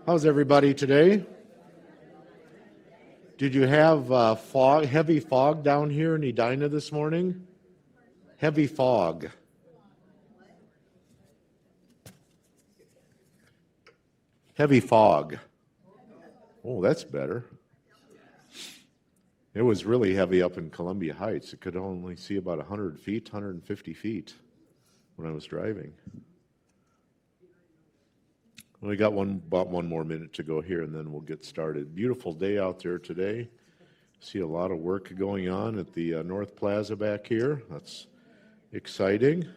How's everybody today? Did you have heavy fog down here in Edina this morning? Heavy fog. Heavy fog. Oh, that's better. It was really heavy up in Columbia Heights. It could only see about 100 feet, 150 feet when I was driving. We got about one more minute to go here, and then we'll get started. Beautiful day out there today. See a lot of work going on at the North Plaza back here. That's exciting.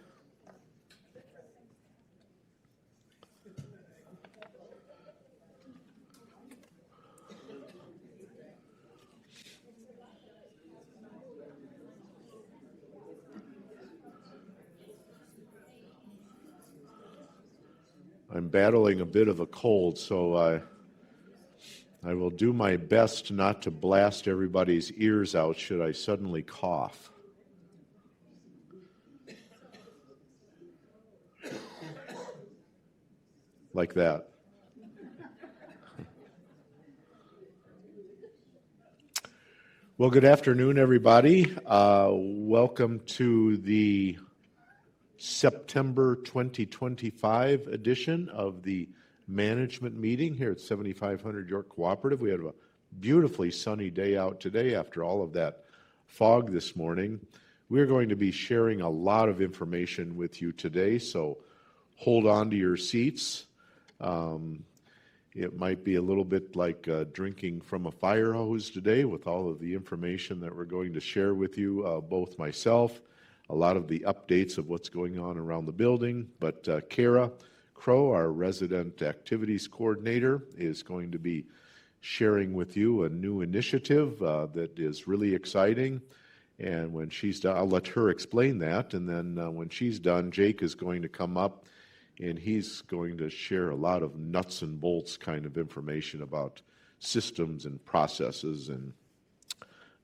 I'm battling a bit of a cold, so I will do my best not to blast everybody's ears out should I suddenly cough. Like that. Well, good afternoon, everybody. Welcome to the September 2025 edition of the management meeting here at 7500 York Cooperative. We had a beautifully sunny day out today after all of that fog this morning. We're going to be sharing a lot of information with you today, so hold on to your seats. It might be a little bit like drinking from a fire hose today with all of the information that we're going to share with you, both myself, a lot of the updates of what's going on around the building, but Kara Crow, our resident activities coordinator, is going to be sharing with you a new initiative that is really exciting. And when she's done, I'll let her explain that. And then when she's done, Jake is going to come up and he's going to share a lot of nuts and bolts kind of information about systems and processes and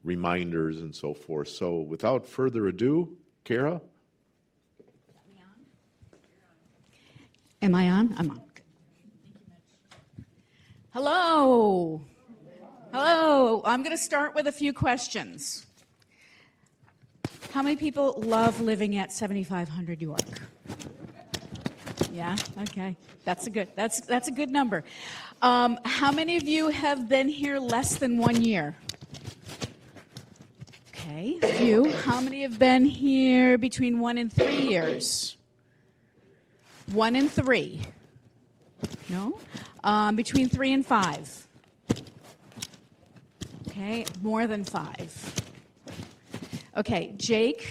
reminders and so forth. So without further ado, Kara? Am I on? I'm on. Hello. Hello. I'm going to start with a few questions. How many people love living at 7500 York? Yeah, okay. That's a good number. How many of you have been here less than 1 year? Okay, a few. How many have been here between 1 and 3 years? 1 and 3. No? Between 3 and 5. Okay, more than 5. Okay, Jake.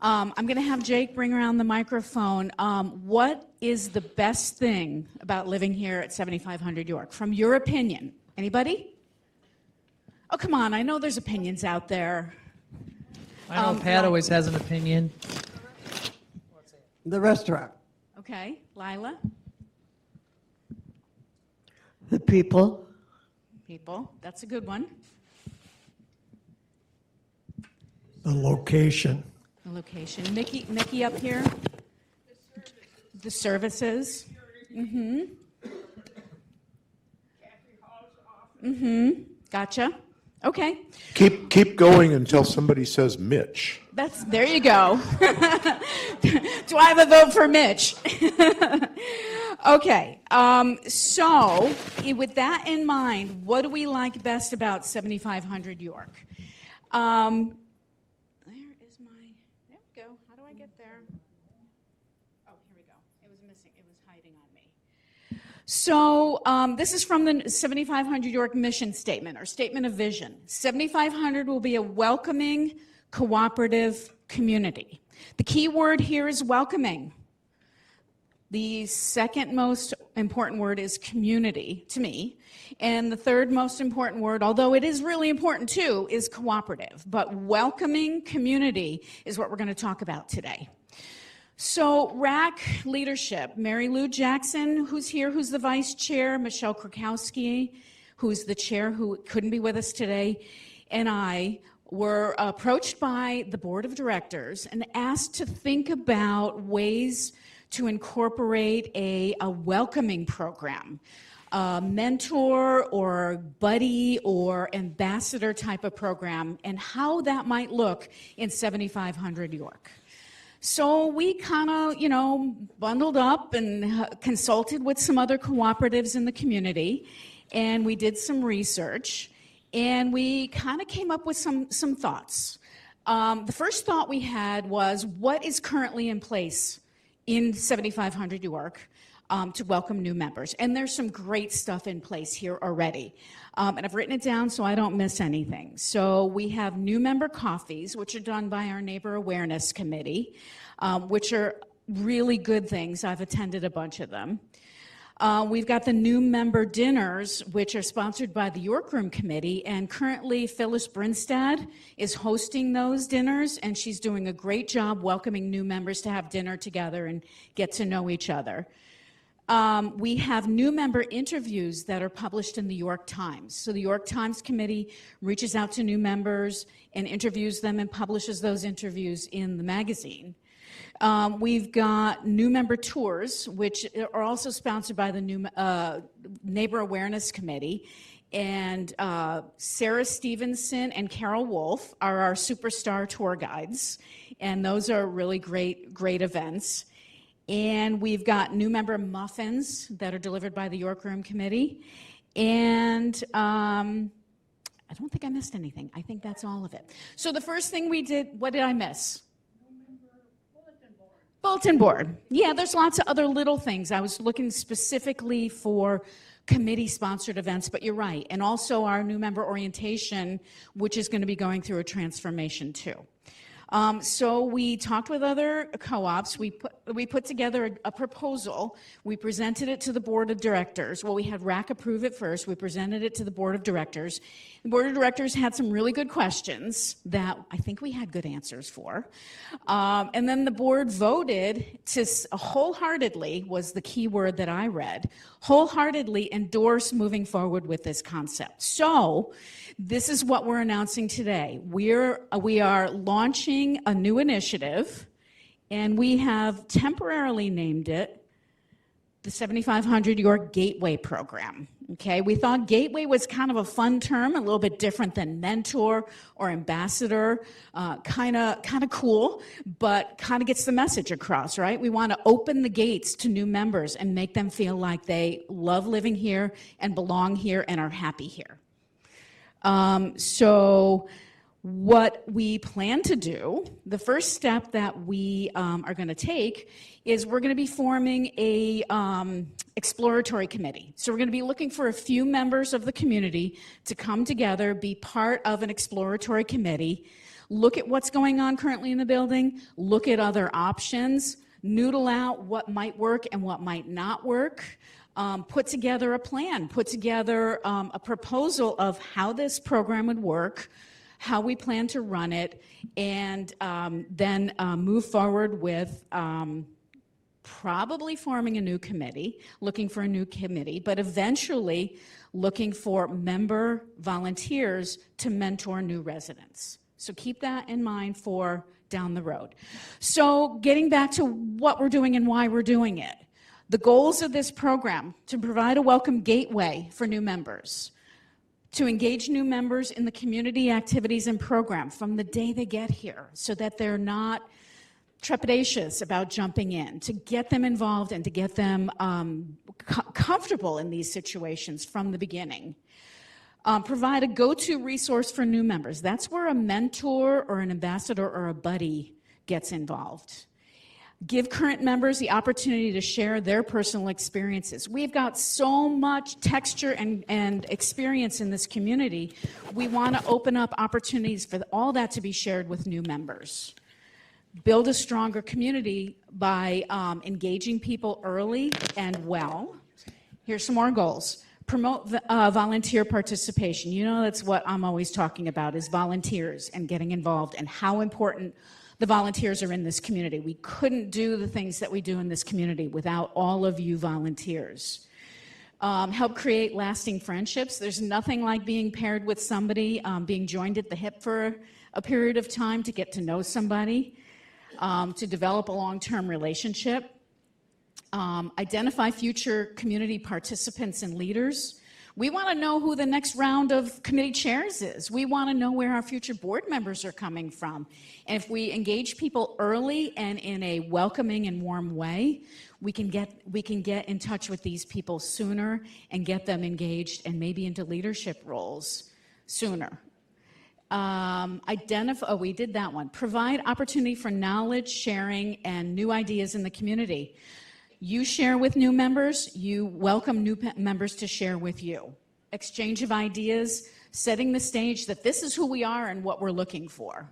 I'm going to have Jake bring around the microphone. What is the best thing about living here at 7500 York, from your opinion? Anybody? Oh, come on. I know there's opinions out there. I know Pat always has an opinion. The restaurant. Okay, Lila? The people. People, that's a good one. The location. The location. Mickey up here? The services. Mm-hmm. Mm-hmm. Gotcha. Okay. Keep going until somebody says Mitch. There you go. Do I have a vote for Mitch? Okay. So with that in mind, what do we like best about 7500 York? There we go. How do I get there? Oh, here we go. It was missing. It was hiding on me. So this is from the 7500 York mission statement, or statement of vision. 7500 will be a welcoming, cooperative community. The key word here is welcoming. The second most important word is community to me. And the third most important word, although it is really important too, is cooperative. But welcoming community is what we're going to talk about today. So RAC leadership, Mary Lou Jackson, who's here, who's the vice chair, Michelle Krakowski, who's the chair, who couldn't be with us today, and I were approached by the board of directors and asked to think about ways to incorporate a welcoming program mentor or buddy or ambassador type of program and how that might look in 7500 York. So we kind of, bundled up and consulted with some other cooperatives in the community, and we did some research, and we kind of came up with some thoughts. The first thought we had was, what is currently in place in 7500 York to welcome new members? And there's some great stuff in place here already. And I've written it down so I don't miss anything. So we have new member coffees, which are done by our Neighbor Awareness Committee, which are really good things. I've attended a bunch of them. We've got the new member dinners, which are sponsored by the York Room Committee, and currently Phyllis Brinstad is hosting those dinners, and she's doing a great job welcoming new members to have dinner together and get to know each other. We have new member interviews that are published in the York Times. So the York Times Committee reaches out to new members and interviews them and publishes those interviews in the magazine. We've got new member tours, which are also sponsored by the new Neighbor Awareness Committee. And Sarah Stevenson and Carol Wolf are our superstar tour guides. And those are really great events. And we've got new member muffins that are delivered by the York Room Committee. And I don't think I missed anything. I think that's all of it. So the first thing we did, what did I miss? Bulletin board. Yeah, there's lots of other little things. I was looking specifically for committee-sponsored events, but you're right. And also our new member orientation, which is going to be going through a transformation too. So we talked with other co-ops. We put together a proposal. We presented it to the board of directors. Well, we had RAC approve it first. We presented it to the board of directors. The board of directors had some really good questions that I think we had good answers for. And then the board voted to wholeheartedly, was the key word that I read, wholeheartedly endorse moving forward with this concept. So this is what we're announcing today. We are launching a new initiative, and we have temporarily named it the 7500 York Gateway Program. Okay, we thought gateway was kind of a fun term, a little bit different than mentor or ambassador, kind of cool, but kind of gets the message across, right? We want to open the gates to new members and make them feel like they love living here and belong here and are happy here. So what we plan to do, the first step that we are going to take is we're going to be forming a exploratory committee. So we're going to be looking for a few members of the community to come together, be part of an exploratory committee, look at what's going on currently in the building, look at other options, noodle out what might work and what might not work. Put together a plan, put together a proposal of how this program would work, how we plan to run it, and then move forward with probably forming a new committee, looking for a new committee, but eventually looking for member volunteers to mentor new residents. So keep that in mind for down the road. So getting back to what we're doing and why we're doing it. The goals of this program: to provide a welcome gateway for new members, to engage new members in the community activities and program from the day they get here so that they're not trepidatious about jumping in, to get them involved and to get them comfortable in these situations from the beginning. Provide a go-to resource for new members. That's where a mentor or an ambassador or a buddy gets involved. Give current members the opportunity to share their personal experiences. We've got so much texture and experience in this community. We want to open up opportunities for all that to be shared with new members. Build a stronger community by engaging people early and well. Here's some more goals. Promote volunteer participation. You know, that's what I'm always talking about, is volunteers and getting involved and how important the volunteers are in this community. We couldn't do the things that we do in this community without all of you volunteers. Help create lasting friendships. There's nothing like being paired with somebody, being joined at the hip for a period of time to get to know somebody, to develop a long-term relationship. identify future community participants and leaders. We want to know who the next round of committee chairs is. We want to know where our future board members are coming from. And if we engage people early and in a welcoming and warm way, we can get in touch with these people sooner and get them engaged and maybe into leadership roles sooner. We did that one. Provide opportunity for knowledge sharing and new ideas in the community. You share with new members, you welcome new members to share with you. Exchange of ideas, setting the stage that this is who we are and what we're looking for.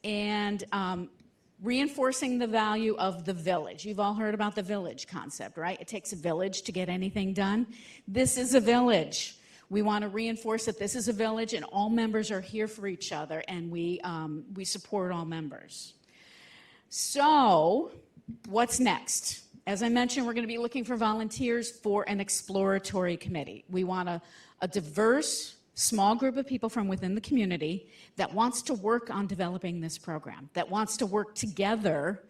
And reinforcing the value of the village. You've all heard about the village concept, right? It takes a village to get anything done. This is a village. We want to reinforce that this is a village and all members are here for each other, and we support all members. So, what's next? As I mentioned, we're going to be looking for volunteers for an exploratory committee. We want a diverse, small group of people from within the community that wants to work on developing this program, that wants to work together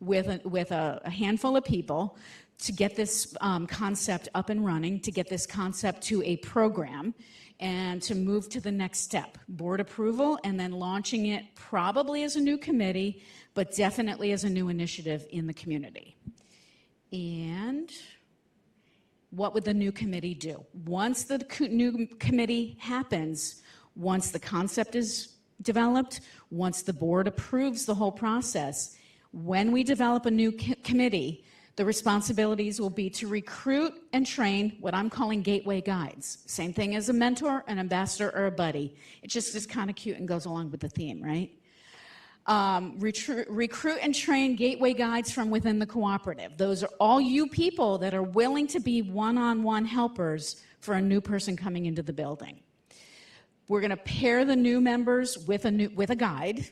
with a handful of people to get this concept up and running, to get this concept to a program, and to move to the next step, board approval, and then launching it probably as a new committee, but definitely as a new initiative in the community. And what would the new committee do? Once the new committee happens, once the concept is developed, once the board approves the whole process, when we develop a new committee, the responsibilities will be to recruit and train what I'm calling gateway guides. Same thing as a mentor, an ambassador, or a buddy. It just is kind of cute and goes along with the theme, right? Recruit and train gateway guides from within the cooperative. Those are all you people that are willing to be one-on-one helpers for a new person coming into the building. We're going to pair the new members with a guide.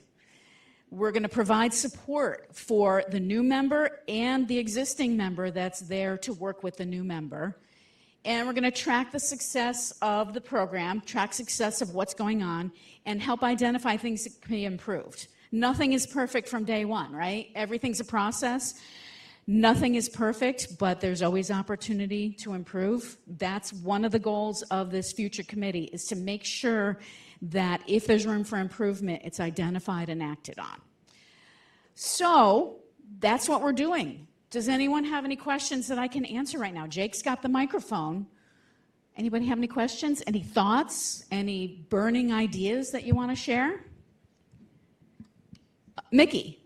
We're going to provide support for the new member and the existing member that's there to work with the new member. And we're going to track the success of the program, track success of what's going on, and help identify things that can be improved. Nothing is perfect from day one, right? Everything's a process. Nothing is perfect, but there's always opportunity to improve. That's one of the goals of this future committee, is to make sure that if there's room for improvement, it's identified and acted on. So that's what we're doing. Does anyone have any questions that I can answer right now? Jake's got the microphone. Anybody have any questions, any thoughts, any burning ideas that you want to share? Mickey.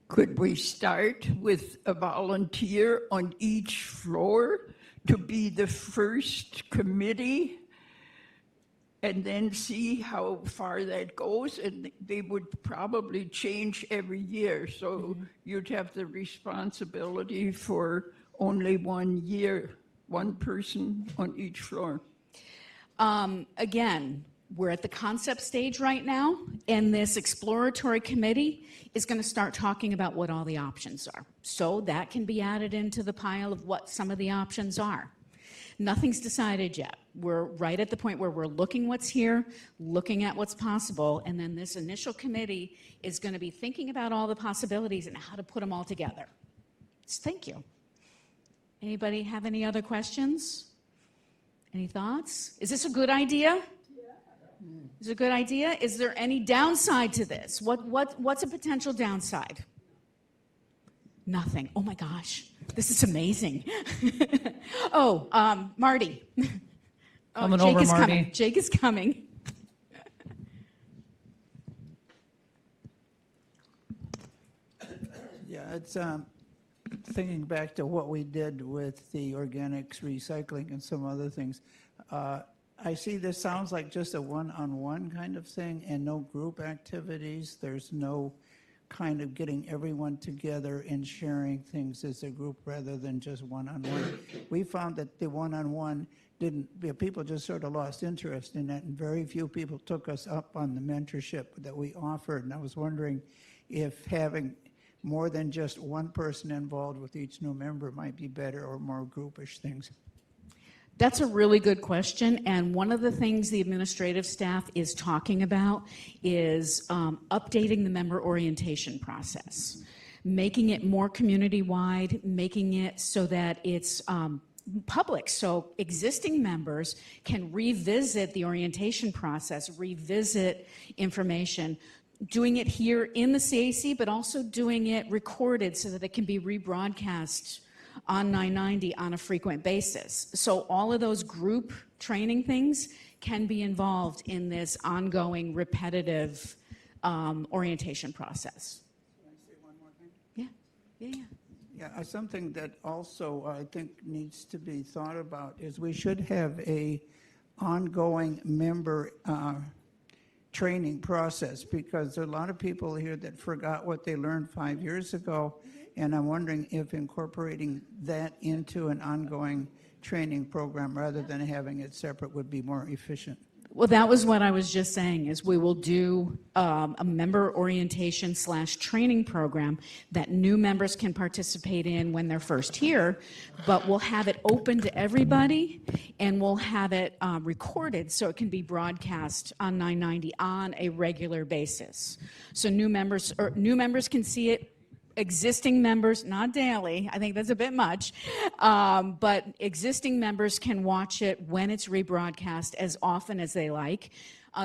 Could we start with a volunteer on each floor to be the first committee and then see how far that goes? And they would probably change every year. So you'd have the responsibility for only 1 year, one person on each floor. Again, we're at the concept stage right now, and this exploratory committee is going to start talking about what all the options are. So that can be added into the pile of what some of the options are. Nothing's decided yet. We're right at the point where we're looking what's here, looking at what's possible, and then this initial committee is going to be thinking about all the possibilities and how to put them all together. So thank you. Anybody have any other questions? Any thoughts? Is this a good idea? Is it a good idea? Is there any downside to this? What's a potential downside? Nothing. Oh my gosh, this is amazing. Marty. Coming Jake over, is Marty. coming. Jake is coming. Yeah, it's thinking back to what we did with the organics recycling and some other things. I see this sounds like just a one-on-one kind of thing and no group activities. There's no kind of getting everyone together and sharing things as a group rather than just one-on-one. We found that the one-on-one people just sort of lost interest in that, and very few people took us up on the mentorship that we offered. And I was wondering if having more than just one person involved with each new member might be better, or more groupish things. That's a really good question, and one of the things the administrative staff is talking about is updating the member orientation process. making it more community-wide, making it so that it's public, so existing members can revisit the orientation process, revisit information, doing it here in the CAC, but also doing it recorded so that it can be rebroadcast on 990 on a frequent basis. So all of those group training things can be involved in this ongoing repetitive orientation process. Can I say one more thing? Yeah. Yeah, something that also I think needs to be thought about is we should have a ongoing member training process, because there are a lot of people here that forgot what they learned 5 years ago, and I'm wondering if incorporating that into an ongoing training program rather than having it separate would be more efficient. Well, that was what I was just saying, is we will do a member orientation / training program that new members can participate in when they're first here, but we'll have it open to everybody, and we'll have it recorded so it can be broadcast on 990 on a regular basis. So new members can see it. Existing members, not daily, I think that's a bit much, but existing members can watch it when it's rebroadcast as often as they like.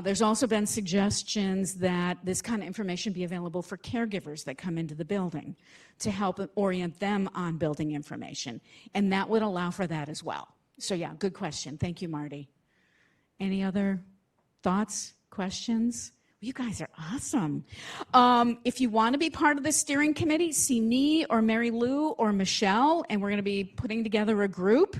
There's also been suggestions that this kind of information be available for caregivers that come into the building to help orient them on building information, and that would allow for that as well. So yeah, good question. Thank you, Marty. Any other thoughts, questions? You guys are awesome. If you want to be part of the steering committee, see me or Mary Lou or Michelle, and we're going to be putting together a group.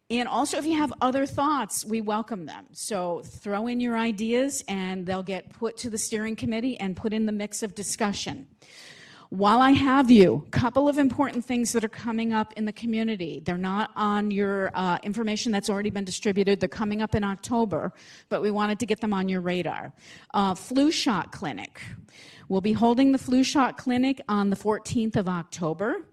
And also, if you have other thoughts, we welcome them. So throw in your ideas, and they'll get put to the steering committee and put in the mix of discussion. While I have you, a couple of important things that are coming up in the community. They're not on your information that's already been distributed. They're coming up in October, but we wanted to get them on your radar. Flu shot clinic. We'll be holding the flu shot clinic on the 14th of October.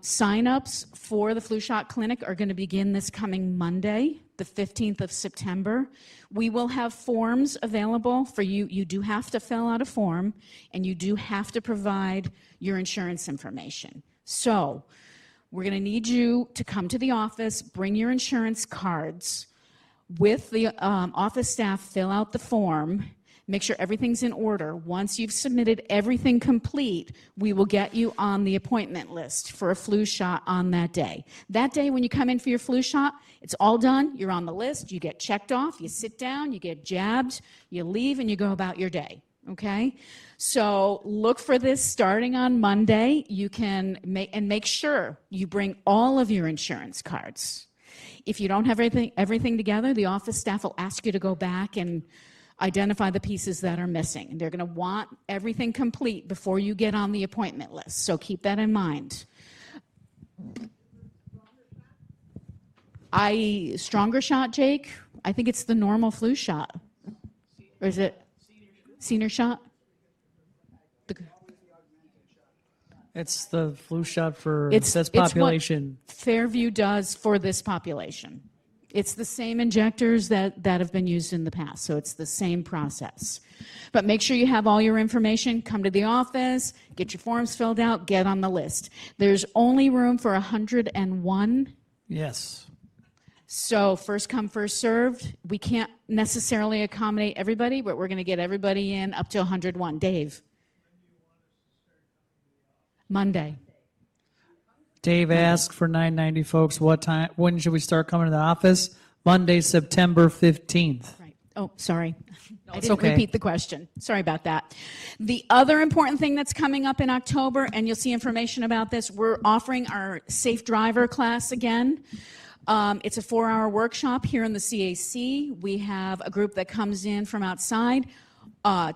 Sign-ups for the flu shot clinic are going to begin this coming Monday, the 15th of September. We will have forms available for you. You do have to fill out a form, and you do have to provide your insurance information. So we're going to need you to come to the office, bring your insurance cards. With the office staff, fill out the form. Make sure everything's in order. Once you've submitted everything complete, we will get you on the appointment list for a flu shot on that day. That day when you come in for your flu shot, it's all done. You're on the list. You get checked off. You sit down. You get jabbed. You leave, and you go about your day. Okay? So look for this starting on Monday. You can make sure you bring all of your insurance cards. If you don't have everything together, the office staff will ask you to go back and identify the pieces that are missing. They're going to want everything complete before you get on the appointment list, so keep that in mind. Stronger shot, Jake? I think it's the normal flu shot. Or is it senior shot? It's the flu shot for It's this what population. Fairview does for this population. It's the same injectors that have been used in the past, so it's the same process. But make sure you have all your information. Come to the office, get your forms filled out, get on the list. There's only room for 101. Yes. So first come, first served. We can't necessarily accommodate everybody, but we're going to get everybody in up to 101. Dave? Monday. Dave asked for 990 folks. What time? When should we start coming to the office? Monday, September 15th. Right. Oh, sorry. I it's didn't okay. repeat the question. Sorry about that. The other important thing that's coming up in October, and you'll see information about this, we're offering our Safe Driver class again. It's a 4-hour workshop here in the CAC. We have a group that comes in from outside,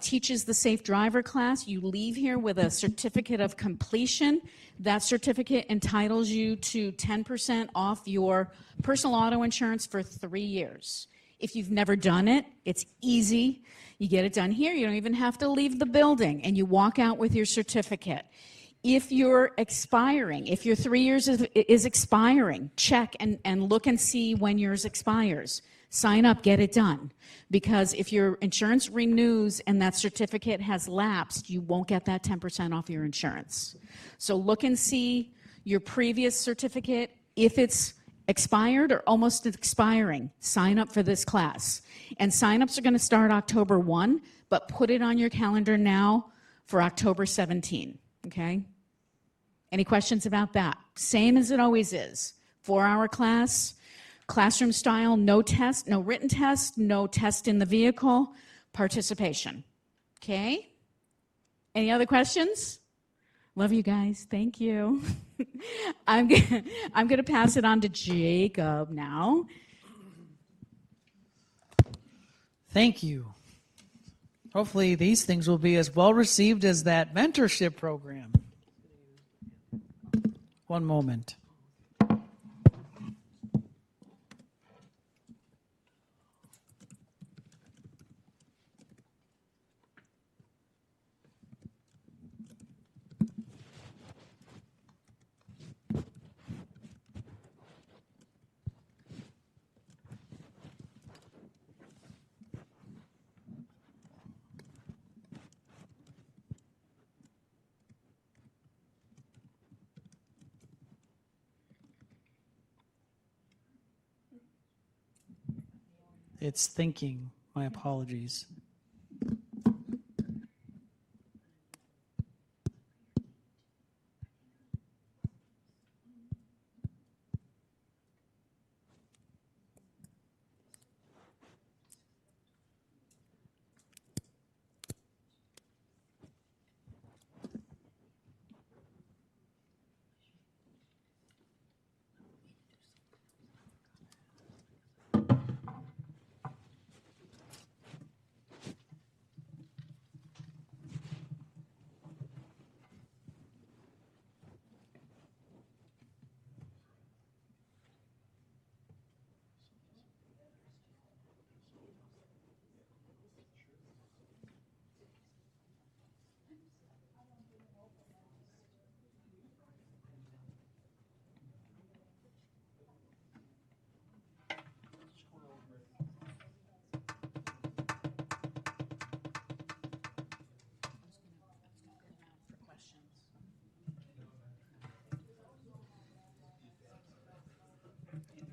teaches the Safe Driver class. You leave here with a certificate of completion. That certificate entitles you to 10% off your personal auto insurance for 3 years. If you've never done it, it's easy. You get it done here. You don't even have to leave the building, and you walk out with your certificate. If you're expiring, if your 3 years is expiring, check and look and see when yours expires. Sign up, get it done. Because if your insurance renews and that certificate has lapsed, you won't get that 10% off your insurance. So look and see your previous certificate. If it's expired or almost expiring, sign up for this class. And signups are going to start October 1, but put it on your calendar now for October 17, okay? Any questions about that? Same as it always is. 4-hour class, classroom style, no test, no written test, no test in the vehicle, participation. Okay? Any other questions? Love you guys. Thank you. I'm going to pass it on to Jacob now. Thank you. Hopefully these things will be as well received as that mentorship program. One moment. It's thinking. My apologies.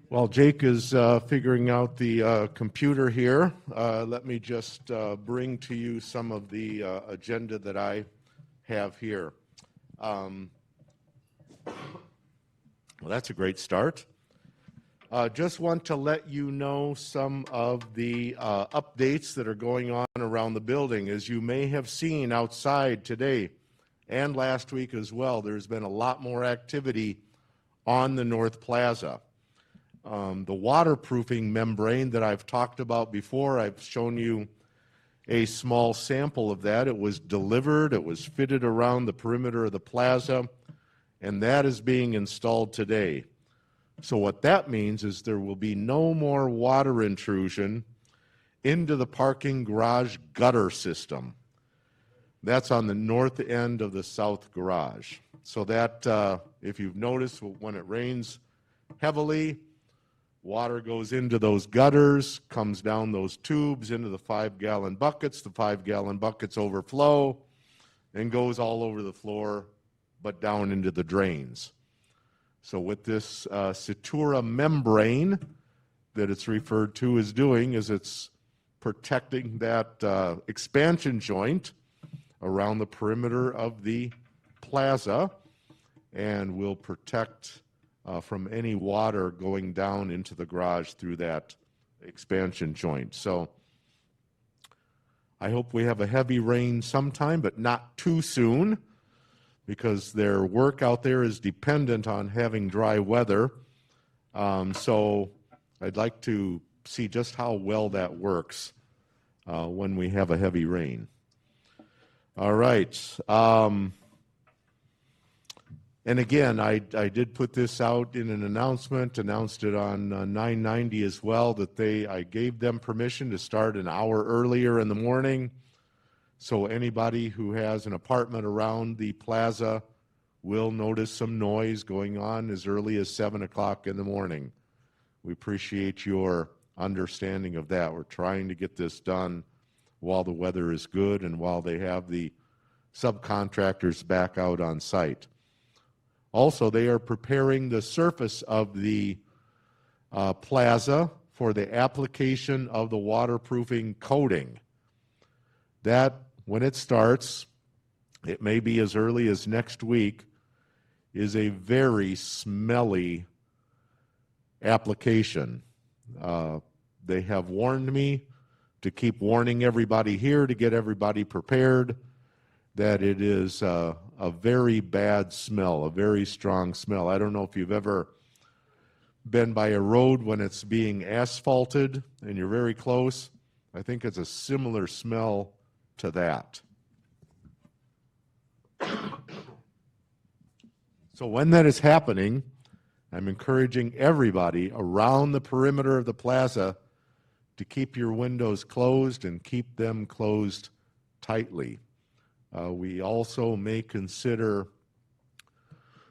While Jake is figuring out the computer here, let me just bring to you some of the agenda that I have here. Well, that's a great start. Just want to let you know some of the updates that are going on around the building. As you may have seen outside today and last week as well, there's been a lot more activity on the North Plaza. The waterproofing membrane that I've talked about before, I've shown you a small sample of that. It was delivered, it was fitted around the perimeter of the plaza, and that is being installed today. So what that means is there will be no more water intrusion into the parking garage gutter system. That's on the north end of the south garage. So that, if you've noticed, when it rains heavily, water goes into those gutters, comes down those tubes into the 5-gallon buckets. The 5-gallon buckets overflow and goes all over the floor, but down into the drains. So what this Citura membrane that it's referred to as doing is it's protecting that expansion joint around the perimeter of the plaza and will protect from any water going down into the garage through that expansion joint. So I hope we have a heavy rain sometime, but not too soon, because their work out there is dependent on having dry weather. So I'd like to see just how well that works when we have a heavy rain. All right. And again, I did put this out in an announcement, announced it on 990 as well, that I gave them permission to start an hour earlier in the morning. So anybody who has an apartment around the plaza will notice some noise going on as early as 7 o'clock in the morning. We appreciate your understanding of that. We're trying to get this done while the weather is good and while they have the subcontractors back out on site. Also, they are preparing the surface of the plaza for the application of the waterproofing coating. That, when it starts, it may be as early as next week, is a very smelly application. They have warned me to keep warning everybody here to get everybody prepared that it is a very bad smell, a very strong smell. I don't know if you've ever been by a road when it's being asphalted and you're very close. I think it's a similar smell to that. So when that is happening, I'm encouraging everybody around the perimeter of the plaza to keep your windows closed and keep them closed tightly. We also may consider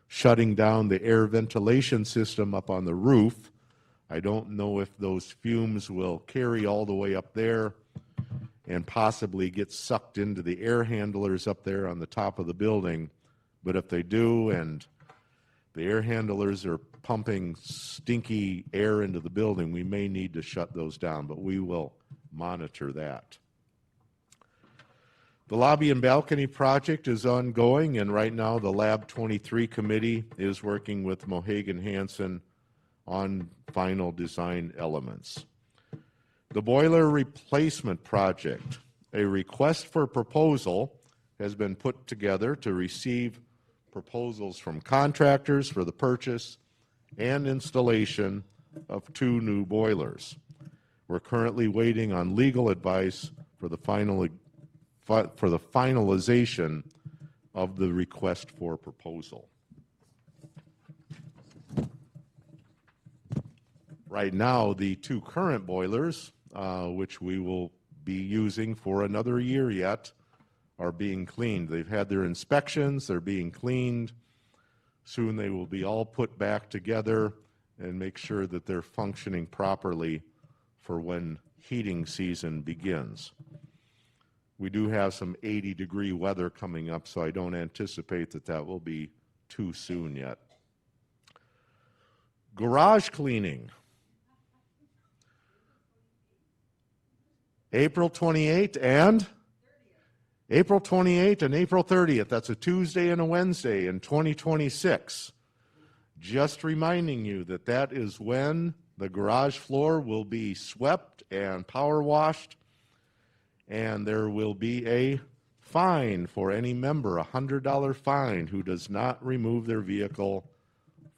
shutting down the air ventilation system up on the roof. I don't know if those fumes will carry all the way up there and possibly get sucked into the air handlers up there on the top of the building. But if they do, and the air handlers are pumping stinky air into the building, we may need to shut those down, but we will monitor that. The lobby and balcony project is ongoing, and right now the Lab 23 committee is working with Mohegan Hansen on final design elements. The boiler replacement project, a request for proposal has been put together to receive proposals from contractors for the purchase and installation of 2 new boilers. We're currently waiting on legal advice for the finalization of the request for proposal. Right now, the 2 current boilers, which we will be using for another year yet, are being cleaned. They've had their inspections, they're being cleaned. Soon they will be all put back together and make sure that they're functioning properly for when heating season begins. We do have some 80-degree weather coming up, so I don't anticipate that that will be too soon yet. Garage cleaning. April 28th and April 28th and April 30th. That's a Tuesday and a Wednesday in 2026. Just reminding you that that is when the garage floor will be swept and power washed, and there will be a fine for any member, a $100 fine, who does not remove their vehicle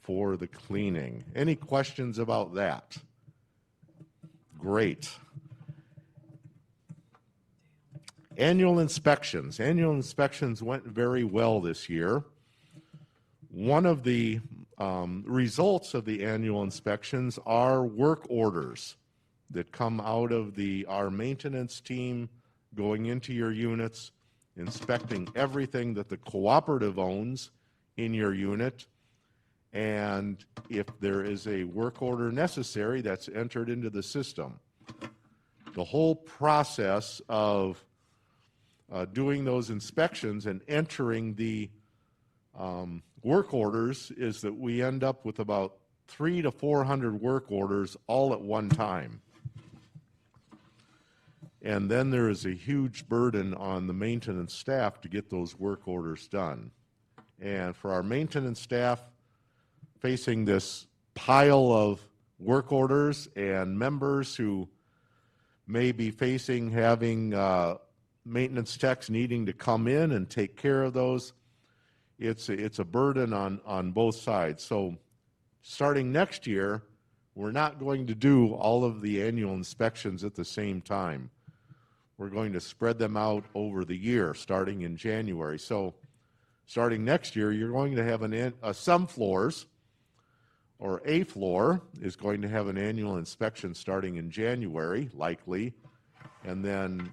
for the cleaning. Any questions about that? Great. Annual inspections. Annual inspections went very well this year. One of the results of the annual inspections are work orders that come out of our maintenance team going into your units, inspecting everything that the cooperative owns in your unit, and if there is a work order necessary, that's entered into the system. The whole process of doing those inspections and entering the work orders is that we end up with about 300 to 400 work orders all at one time. And then there is a huge burden on the maintenance staff to get those work orders done. And for our maintenance staff facing this pile of work orders and members who may be facing having maintenance techs needing to come in and take care of those, it's a burden on both sides. So starting next year, we're not going to do all of the annual inspections at the same time. We're going to spread them out over the year, starting in January. So starting next year, you're going to have some floors, or a floor is going to have an annual inspection starting in January, likely, and then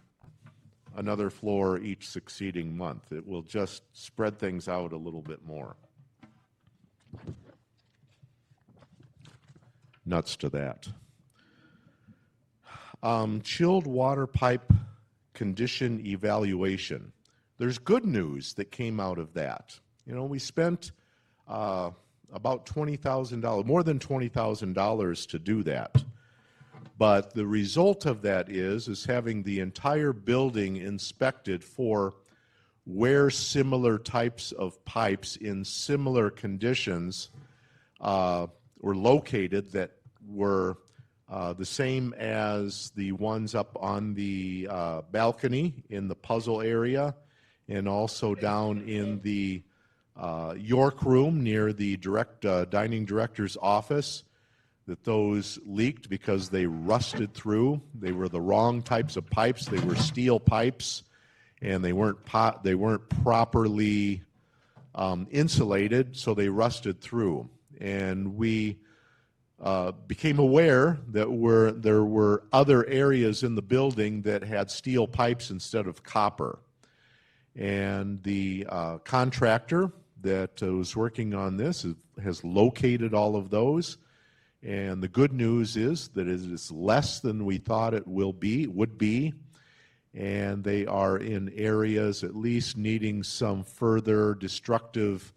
another floor each succeeding month. It will just spread things out a little bit more. Nuts to that. Chilled water pipe condition evaluation. There's good news that came out of that. You know, we spent about $20,000, more than $20,000 to do that. But the result of that is having the entire building inspected for where similar types of pipes in similar conditions were located that were the same as the ones up on the balcony in the puzzle area, and also down in the York room near the dining director's office, that those leaked because they rusted through. They were the wrong types of pipes. They were steel pipes, and they weren't properly insulated, so they rusted through. And we became aware that there were other areas in the building that had steel pipes instead of copper. And the contractor that was working on this has located all of those. And the good news is that it is less than we thought it would be. And they are in areas at least needing some further destructive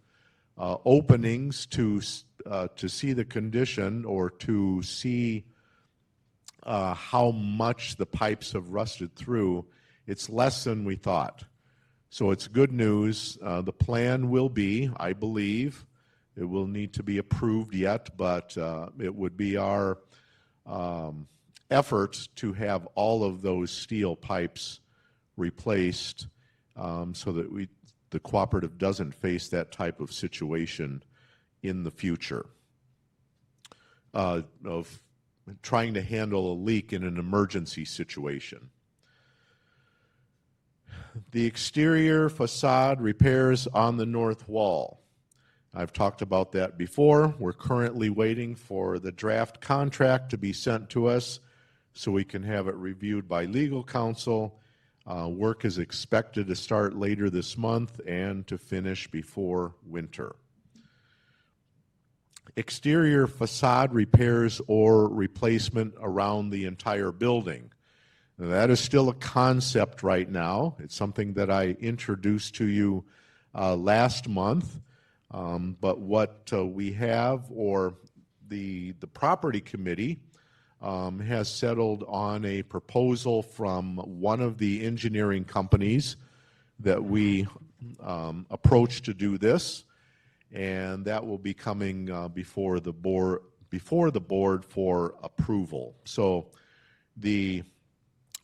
openings to see the condition, or to see how much the pipes have rusted through. It's less than we thought. So it's good news. The plan will be, I believe, it will need to be approved yet, but it would be our effort to have all of those steel pipes replaced, so that the cooperative doesn't face that type of situation in the future of trying to handle a leak in an emergency situation. The exterior facade repairs on the north wall. I've talked about that before. We're currently waiting for the draft contract to be sent to us so we can have it reviewed by legal counsel. Work is expected to start later this month and to finish before winter. Exterior facade repairs or replacement around the entire building. Now, that is still a concept right now. It's something that I introduced to you last month. But what we have, or the property committee has settled on a proposal from one of the engineering companies that we approached to do this, and that will be coming before the board for approval. So the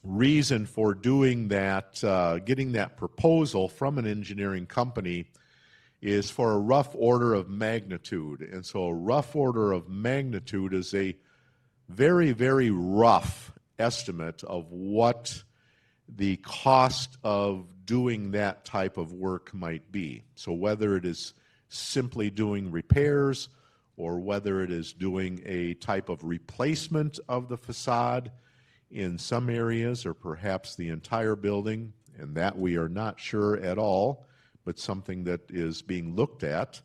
reason for doing that, getting that proposal from an engineering company, is for a rough order of magnitude. And so a rough order of magnitude is a very, very rough estimate of what the cost of doing that type of work might be. So whether it is simply doing repairs, or whether it is doing a type of replacement of the facade in some areas, or perhaps the entire building, and that we are not sure at all, but something that is being looked at.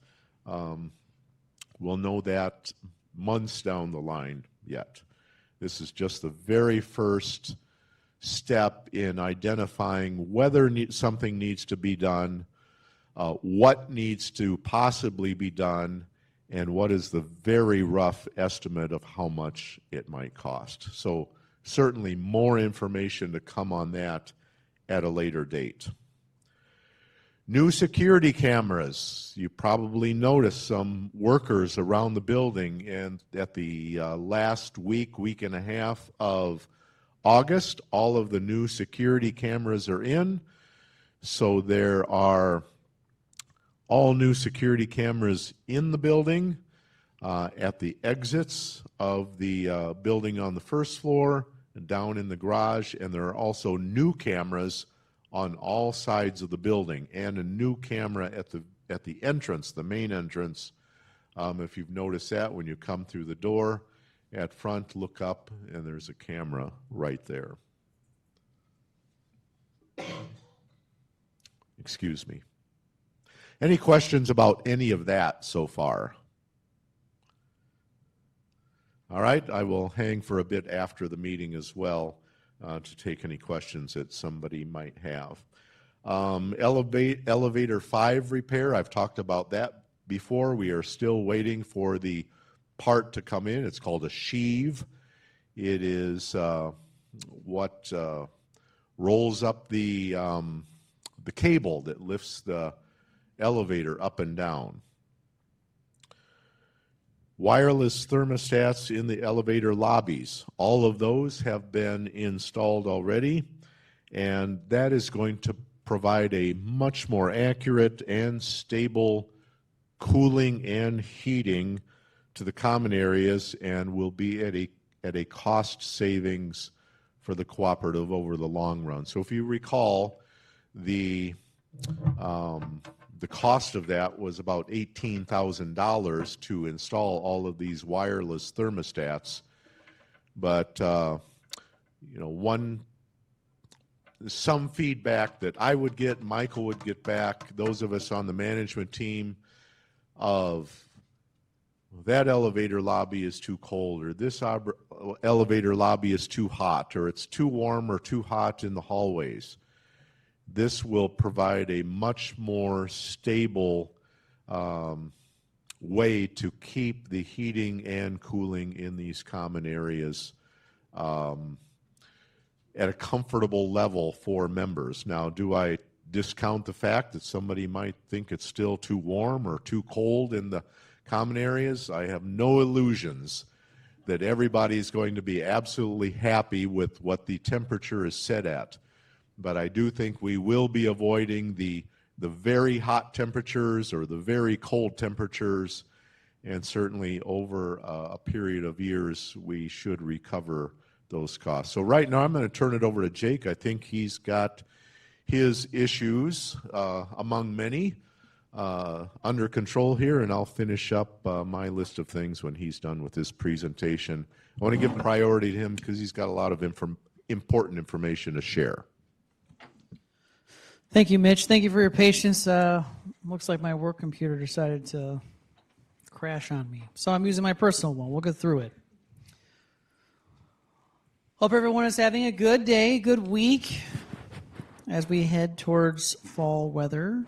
We'll know that months down the line yet. This is just the very first step in identifying whether something needs to be done, what needs to possibly be done, and what is the very rough estimate of how much it might cost. So certainly more information to come on that at a later date. New security cameras. You probably noticed some workers around the building, and at the last week and a half of August, all of the new security cameras are in. So there are all new security cameras in the building, at the exits of the building on the first floor, and down in the garage, and there are also new cameras on all sides of the building, and a new camera at the entrance, the main entrance. If you've noticed that when you come through the door at front, look up, and there's a camera right there. Excuse me. Any questions about any of that so far? All right, I will hang for a bit after the meeting as well to take any questions that somebody might have. Elevator 5 repair, I've talked about that before. We are still waiting for the part to come in. It's called a sheave. It is what rolls up the cable that lifts the elevator up and down. Wireless thermostats in the elevator lobbies. All of those have been installed already, and that is going to provide a much more accurate and stable cooling and heating to the common areas, and will be at a cost savings for the cooperative over the long run. So if you recall, the cost of that was about $18,000 to install all of these wireless thermostats. But some feedback that I would get, Michael would get back, those of us on the management team, of that elevator lobby is too cold, or this elevator lobby is too hot, or it's too warm or too hot in the hallways. This will provide a much more stable way to keep the heating and cooling in these common areas at a comfortable level for members. Now, do I discount the fact that somebody might think it's still too warm or too cold in the common areas? I have no illusions that everybody's going to be absolutely happy with what the temperature is set at. But I do think we will be avoiding the very hot temperatures or the very cold temperatures, and certainly over a period of years, we should recover those costs. So right now, I'm going to turn it over to Jake. I think he's got his issues, among many, under control here, and I'll finish up my list of things when he's done with his presentation. I want to give priority to him because he's got a lot of important information to share. Thank you, Mitch. Thank you for your patience. Looks like my work computer decided to crash on me. So I'm using my personal one. We'll get through it. Hope everyone is having a good day, good week as we head towards fall weather.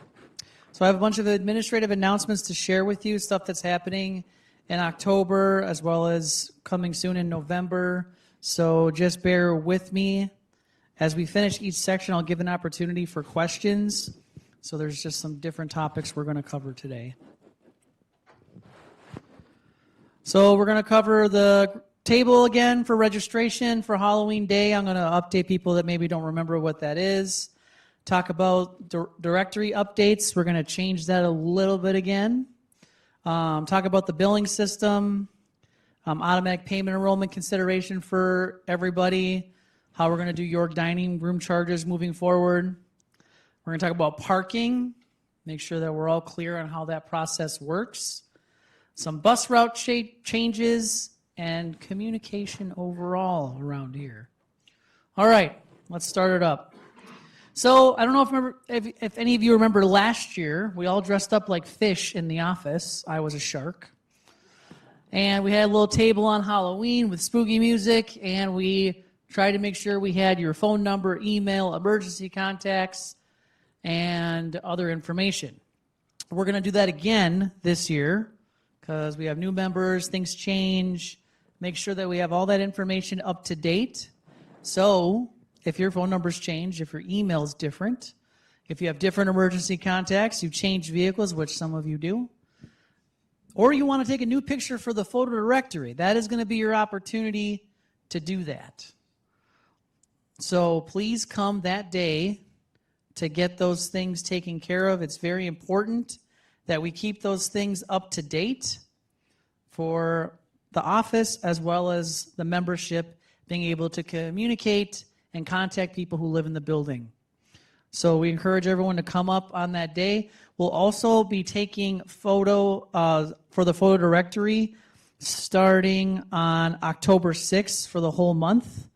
So I have a bunch of administrative announcements to share with you, stuff that's happening in October as well as coming soon in November. So just bear with me. As we finish each section, I'll give an opportunity for questions. So there's just some different topics we're going to cover today. So we're going to cover the table again for registration for Halloween Day. I'm going to update people that maybe don't remember what that is. Talk about directory updates. We're going to change that a little bit again. Talk about the billing system, automatic payment enrollment consideration for everybody, how we're going to do York dining room charges moving forward. We're going to talk about parking, make sure that we're all clear on how that process works. Some bus route changes and communication overall around here. All right, let's start it up. So I don't know if any of you remember last year, we all dressed up like fish in the office. I was a shark. And we had a little table on Halloween with spooky music, and we tried to make sure we had your phone number, email, emergency contacts, and other information. We're going to do that again this year because we have new members, things change. Make sure that we have all that information up to date. So if your phone number's changed, if your email is different, if you have different emergency contacts, you've changed vehicles, which some of you do, or you want to take a new picture for the photo directory, that is going to be your opportunity to do that. So please come that day to get those things taken care of. It's very important that we keep those things up to date for the office as well as the membership being able to communicate and contact people who live in the building. So we encourage everyone to come up on that day. We'll also be taking photo for the photo directory starting on October 6th for the whole month.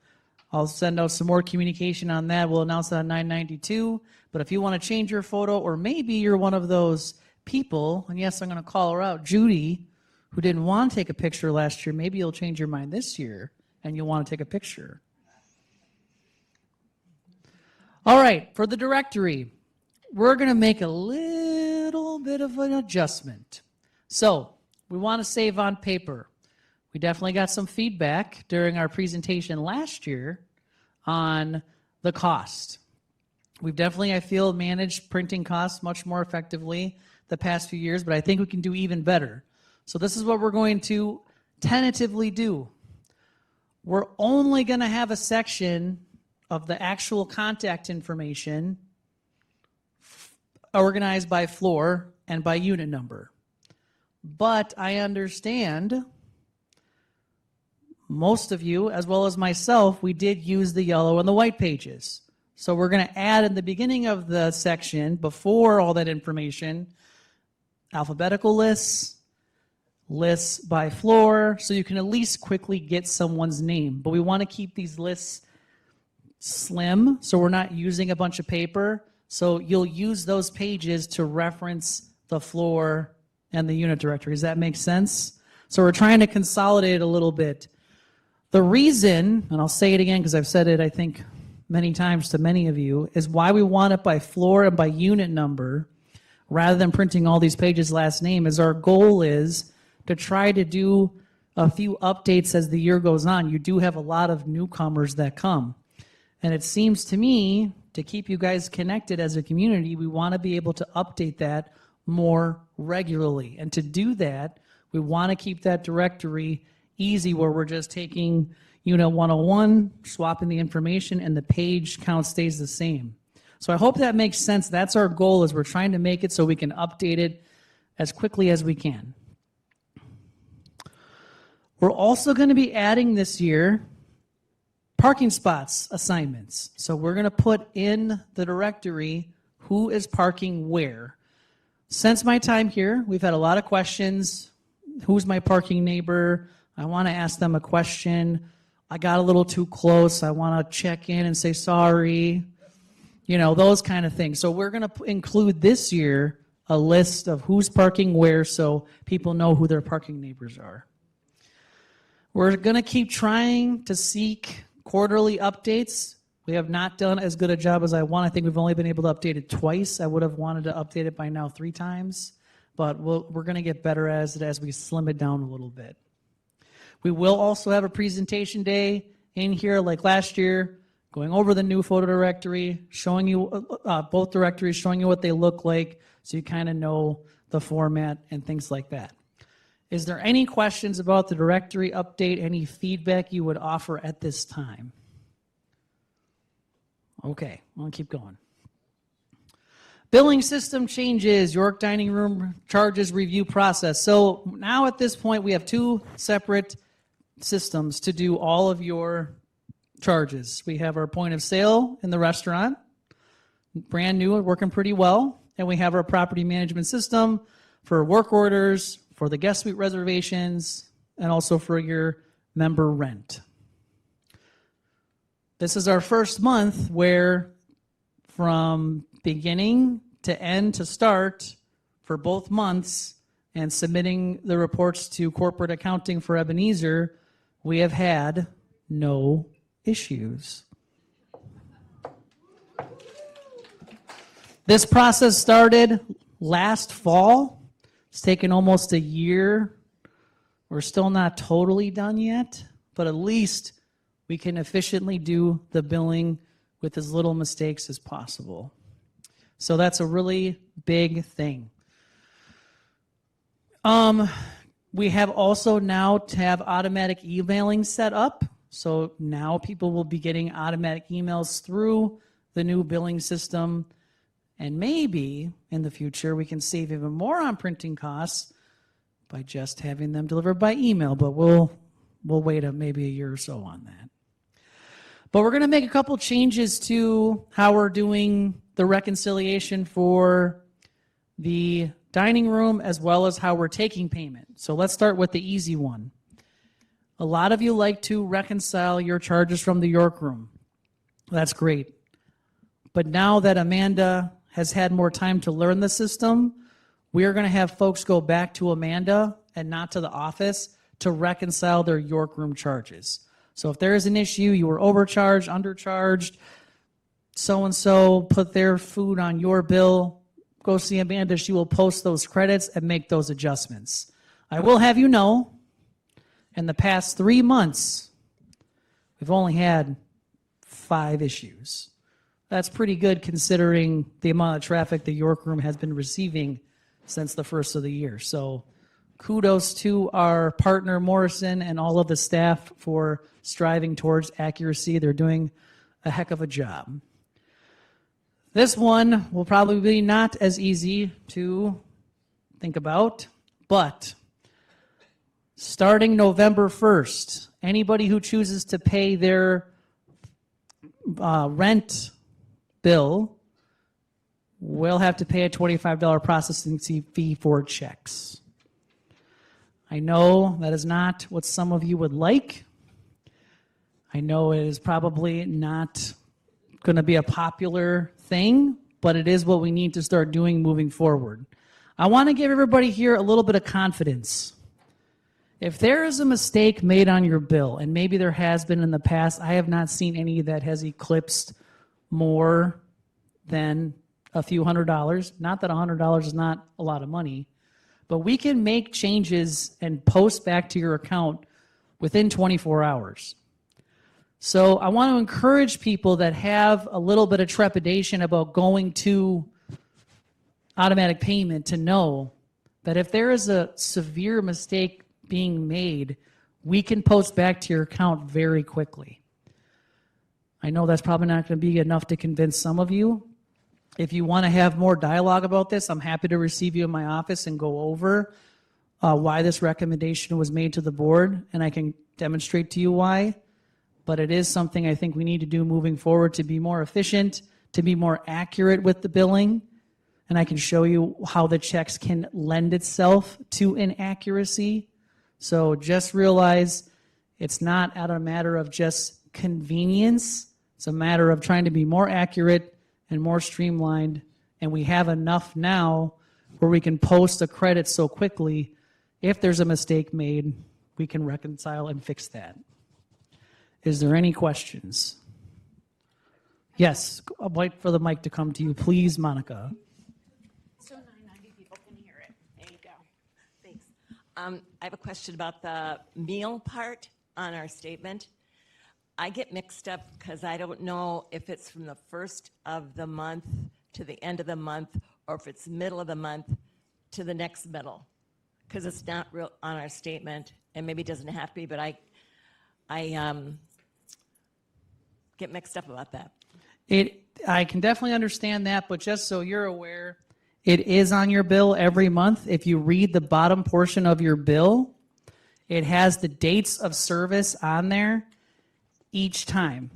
I'll send out some more communication on that. We'll announce that on 992. But if you want to change your photo, or maybe you're one of those people, and yes, I'm going to call her out, Judy, who didn't want to take a picture last year, maybe you'll change your mind this year and you'll want to take a picture. All right, for the directory, we're going to make a little bit of an adjustment. So we want to save on paper. We definitely got some feedback during our presentation last year on the cost. We've definitely, I feel, managed printing costs much more effectively the past few years, but I think we can do even better. So this is what we're going to tentatively do. We're only going to have a section of the actual contact information organized by floor and by unit number. But I understand most of you, as well as myself, we did use the yellow and the white pages. So we're going to add in the beginning of the section, before all that information, alphabetical lists, lists by floor, so you can at least quickly get someone's name. But we want to keep these lists slim, so we're not using a bunch of paper. So you'll use those pages to reference the floor and the unit directory. Does that make sense? So we're trying to consolidate it a little bit. The reason, and I'll say it again because I've said it, I think, many times to many of you, is why we want it by floor and by unit number rather than printing all these pages last name, is our goal is to try to do a few updates as the year goes on. You do have a lot of newcomers that come. And it seems to me, to keep you guys connected as a community, we want to be able to update that more regularly. And to do that, we want to keep that directory easy, where we're just taking Unit 101, swapping the information, and the page count stays the same. So I hope that makes sense. That's our goal, is we're trying to make it so we can update it as quickly as we can. We're also going to be adding this year parking spots assignments. So we're going to put in the directory who is parking where. Since my time here, we've had a lot of questions. Who's my parking neighbor? I want to ask them a question. I got a little too close. I want to check in and say sorry. You know, those kind of things. So we're going to include this year a list of who's parking where, so people know who their parking neighbors are. We're going to keep trying to seek quarterly updates. We have not done as good a job as I want. I think we've only been able to update it twice. I would have wanted to update it by now 3 times, but we're going to get better as we slim it down a little bit. We will also have a presentation day in here like last year, going over the new photo directory, showing you both directories, showing you what they look like, so you kind of know the format and things like that. Is there any questions about the directory update, any feedback you would offer at this time? Okay, I'm gonna keep going. Billing system changes, York Dining Room charges review process. So now at this point, we have 2 separate systems to do all of your charges. We have our point of sale in the restaurant, brand new and working pretty well. And we have our property management system for work orders, for the guest suite reservations, and also for your member rent. This is our first month where from beginning to end to start for both months and submitting the reports to corporate accounting for Ebenezer, we have had no issues. This process started last fall. It's taken almost a year. We're still not totally done yet, but at least we can efficiently do the billing with as little mistakes as possible. So that's a really big thing. We have also now to have automatic emailing set up. So now people will be getting automatic emails through the new billing system. And maybe in the future, we can save even more on printing costs by just having them delivered by email. But we'll wait maybe a year or so on that. But we're going to make a couple changes to how we're doing the reconciliation for the dining room, as well as how we're taking payment. So let's start with the easy one. A lot of you like to reconcile your charges from the York room. That's great. But now that Amanda has had more time to learn the system, we are going to have folks go back to Amanda and not to the office to reconcile their York room charges. So if there is an issue, you were overcharged, undercharged, so-and-so put their food on your bill. Go see Amanda. She will post those credits and make those adjustments. I will have you know, in the past 3 months, we've only had 5 issues. That's pretty good considering the amount of traffic the York Room has been receiving since the first of the year. So kudos to our partner Morrison and all of the staff for striving towards accuracy. They're doing a heck of a job. This one will probably be not as easy to think about, but starting November 1st, anybody who chooses to pay their rent bill will have to pay a $25 processing fee for checks. I know that is not what some of you would like. I know it is probably not going to be a popular thing, but it is what we need to start doing moving forward. I want to give everybody here a little bit of confidence. If there is a mistake made on your bill, and maybe there has been in the past, I have not seen any that has eclipsed more than a few $100s. Not that $100 is not a lot of money, but we can make changes and post back to your account within 24 hours. So I want to encourage people that have a little bit of trepidation about going to automatic payment to know that if there is a severe mistake being made, we can post back to your account very quickly. I know that's probably not going to be enough to convince some of you. If you want to have more dialogue about this, I'm happy to receive you in my office and go over why this recommendation was made to the board, and I can demonstrate to you why. But it is something I think we need to do moving forward to be more efficient, to be more accurate with the billing, and I can show you how the checks can lend itself to inaccuracy. So just realize it's not out of a matter of just convenience. It's a matter of trying to be more accurate and more streamlined. And we have enough now where we can post a credit so quickly. If there's a mistake made, we can reconcile and fix that. Is there any questions? Yes, I'll wait for the mic to come to you. Please, Monica. So 990 people can hear it. There you go. Thanks. I have a question about the meal part on our statement. I get mixed up because I don't know if it's from the first of the month to the end of the month, or if it's middle of the month to the next middle, because it's not real on our statement, and maybe it doesn't have to be, but I get mixed up about that. I can definitely understand that, but just so you're aware, it is on your bill every month. If you read the bottom portion of your bill, it has the dates of service on there each time.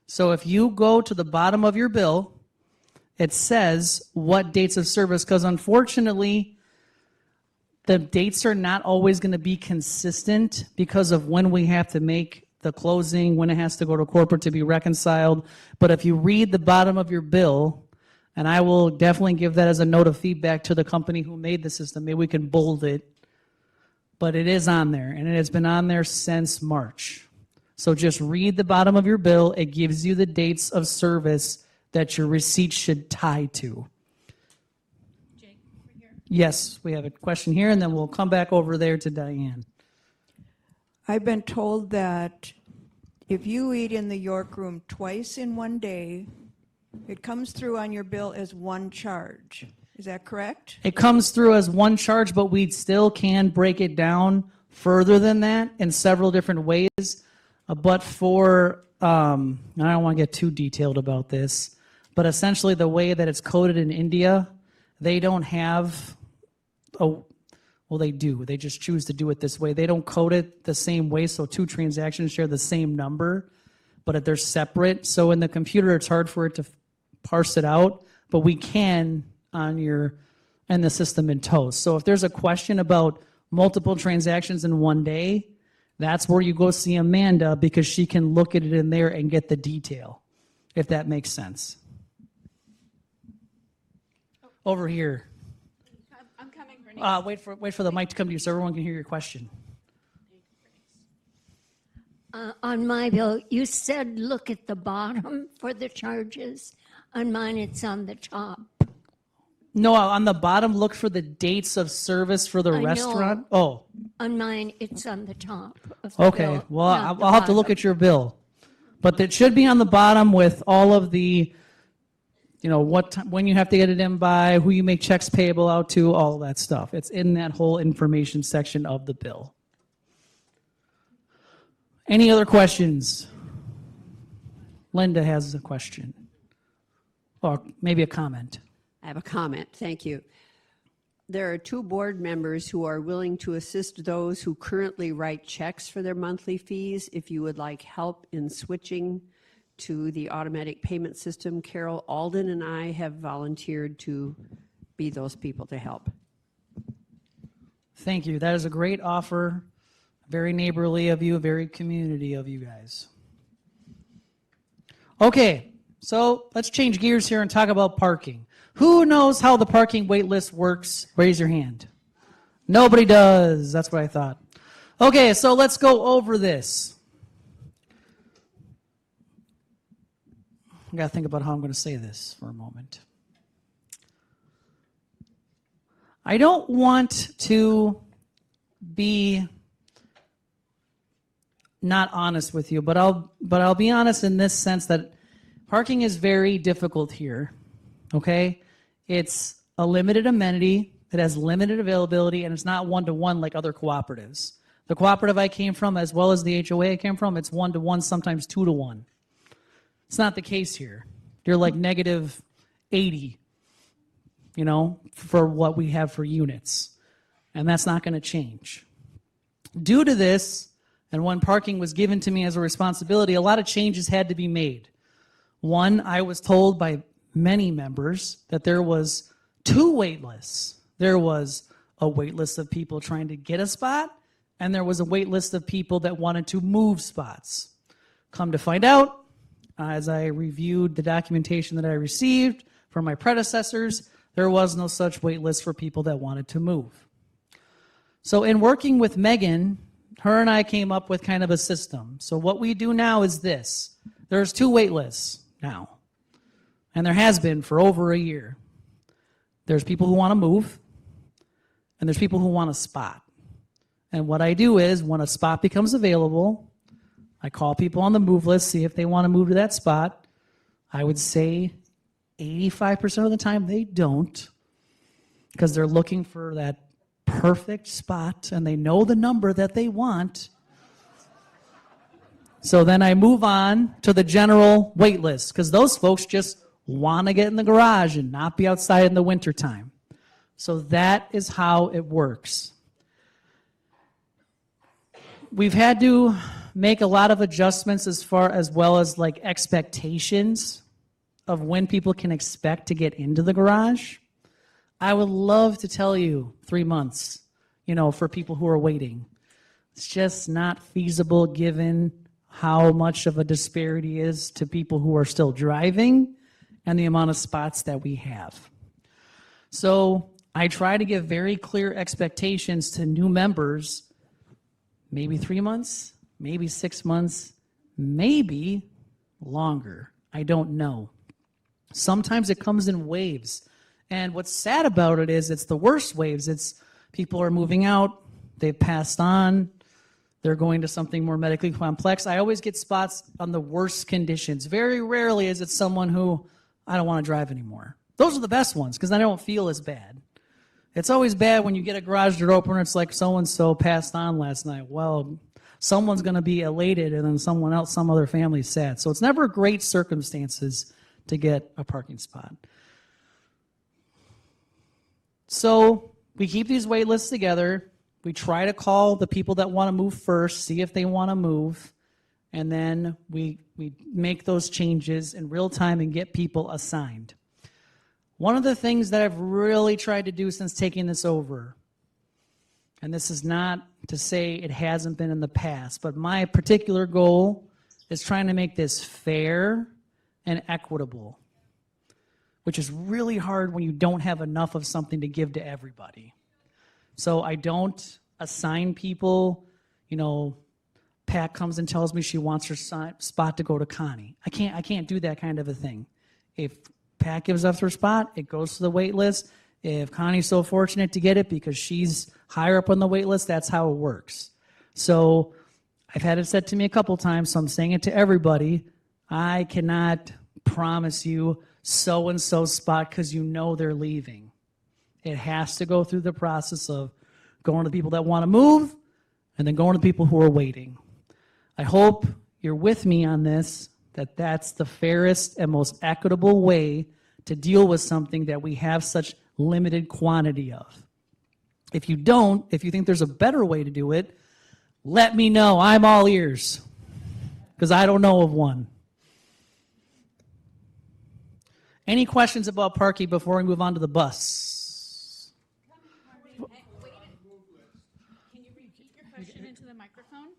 So if you go to the bottom of your bill, it says what dates of service, because unfortunately, the dates are not always going to be consistent because of when we have to make the closing, when it has to go to corporate to be reconciled. But if you read the bottom of your bill, and I will definitely give that as a note of feedback to the company who made the system, maybe we can bold it, but it is on there, and it has been on there since March. So just read the bottom of your bill. It gives you the dates of service that your receipt should tie to. Jake, over here. Yes, we have a question here, and then we'll come back over there to Diane. I've been told that if you eat in the York Room twice in one day, it comes through on your bill as one charge. Is that correct? It comes through as one charge, but we still can break it down further than that in several different ways. But for, I don't want to get too detailed about this, but essentially the way that it's coded in India, they don't have, well, they do. They just choose to do it this way. They don't code it the same way, so 2 transactions share the same number, but they're separate. So in the computer, it's hard for it to parse it out, but we can in the system in Toast. So if there's a question about multiple transactions in one day, that's where you go see Amanda, because she can look at it in there and get the detail, if that makes sense. Over here. I'm coming, Bernice. Wait for the mic to come to you so everyone can hear your question. On my bill, you said look at the bottom for the charges. On mine, it's on the top. No, on the bottom, look for the dates of service for the I know. restaurant. Oh, On mine, it's on the top of the okay. bill, Well, not the I'll have to look bottom. at your bill. But it should be on the bottom with all of the, what time, when you have to get it in by, who you make checks payable out to, all of that stuff. It's in that whole information section of the bill. Any other questions? Linda has a question. Or maybe a comment. I have a comment, thank you. There are 2 board members who are willing to assist those who currently write checks for their monthly fees. If you would like help in switching to the automatic payment system, Carol Alden and I have volunteered to be those people to help. Thank you. That is a great offer. Very neighborly of you, very community of you guys. Okay, so let's change gears here and talk about parking. Who knows how the parking wait list works? Raise your hand. Nobody does. That's what I thought. Okay, so let's go over this. I got to think about how I'm going to say this for a moment. I don't want to be not honest with you, but I'll be honest in this sense that parking is very difficult here. Okay? It's a limited amenity, it has limited availability, and it's not one-to-one like other cooperatives. The cooperative I came from, as well as the HOA I came from, it's 1-to-1, sometimes 2-to-1. It's not the case here. You're like negative 80, for what we have for units. And that's not going to change. Due to this, and when parking was given to me as a responsibility, a lot of changes had to be made. One, I was told by many members that there was 2 wait lists. There was a wait list of people trying to get a spot, and there was a wait list of people that wanted to move spots. Come to find out, as I reviewed the documentation that I received from my predecessors, there was no such wait list for people that wanted to move. So in working with Megan, her and I came up with kind of a system. So what we do now is this. There's 2 wait lists now. And there has been for over a year. There's people who want to move, and there's people who want a spot. And what I do is, when a spot becomes available, I call people on the move list, see if they want to move to that spot. I would say 85% of the time they don't, because they're looking for that perfect spot, and they know the number that they want. So then I move on to the general wait list, because those folks just want to get in the garage and not be outside in the wintertime. So that is how it works. We've had to make a lot of adjustments as well as like expectations of when people can expect to get into the garage. I would love to tell you 3 months, for people who are waiting. It's just not feasible given how much of a disparity is to people who are still driving and the amount of spots that we have. So I try to give very clear expectations to new members, maybe 3 months, maybe 6 months, maybe longer. I don't know. Sometimes it comes in waves. And what's sad about it is it's the worst waves. It's people are moving out, they've passed on, they're going to something more medically complex. I always get spots on the worst conditions. Very rarely is it someone who, I don't want to drive anymore. Those are the best ones because I don't feel as bad. It's always bad when you get a garage door opener, it's like so-and-so passed on last night. Well, someone's going to be elated and then someone else, some other family is sad. So it's never great circumstances to get a parking spot. So we keep these wait lists together. We try to call the people that want to move first, see if they want to move, and then we make those changes in real time and get people assigned. One of the things that I've really tried to do since taking this over, and this is not to say it hasn't been in the past, but my particular goal is trying to make this fair and equitable, which is really hard when you don't have enough of something to give to everybody. So I don't assign people, Pat comes and tells me she wants her spot to go to Connie. I can't do that kind of a thing. If Pat gives up her spot, it goes to the wait list. If Connie's so fortunate to get it because she's higher up on the wait list, that's how it works. So I've had it said to me a couple times, so I'm saying it to everybody. I cannot promise you so-and-so spot because you know they're leaving. It has to go through the process of going to the people that want to move and then going to the people who are waiting. I hope you're with me on this, that that's the fairest and most equitable way to deal with something that we have such limited quantity of. If you don't, if you think there's a better way to do it, let me know. I'm all ears because I don't know of one. Any questions about parking before we move on to the bus? Can you repeat your question into the microphone?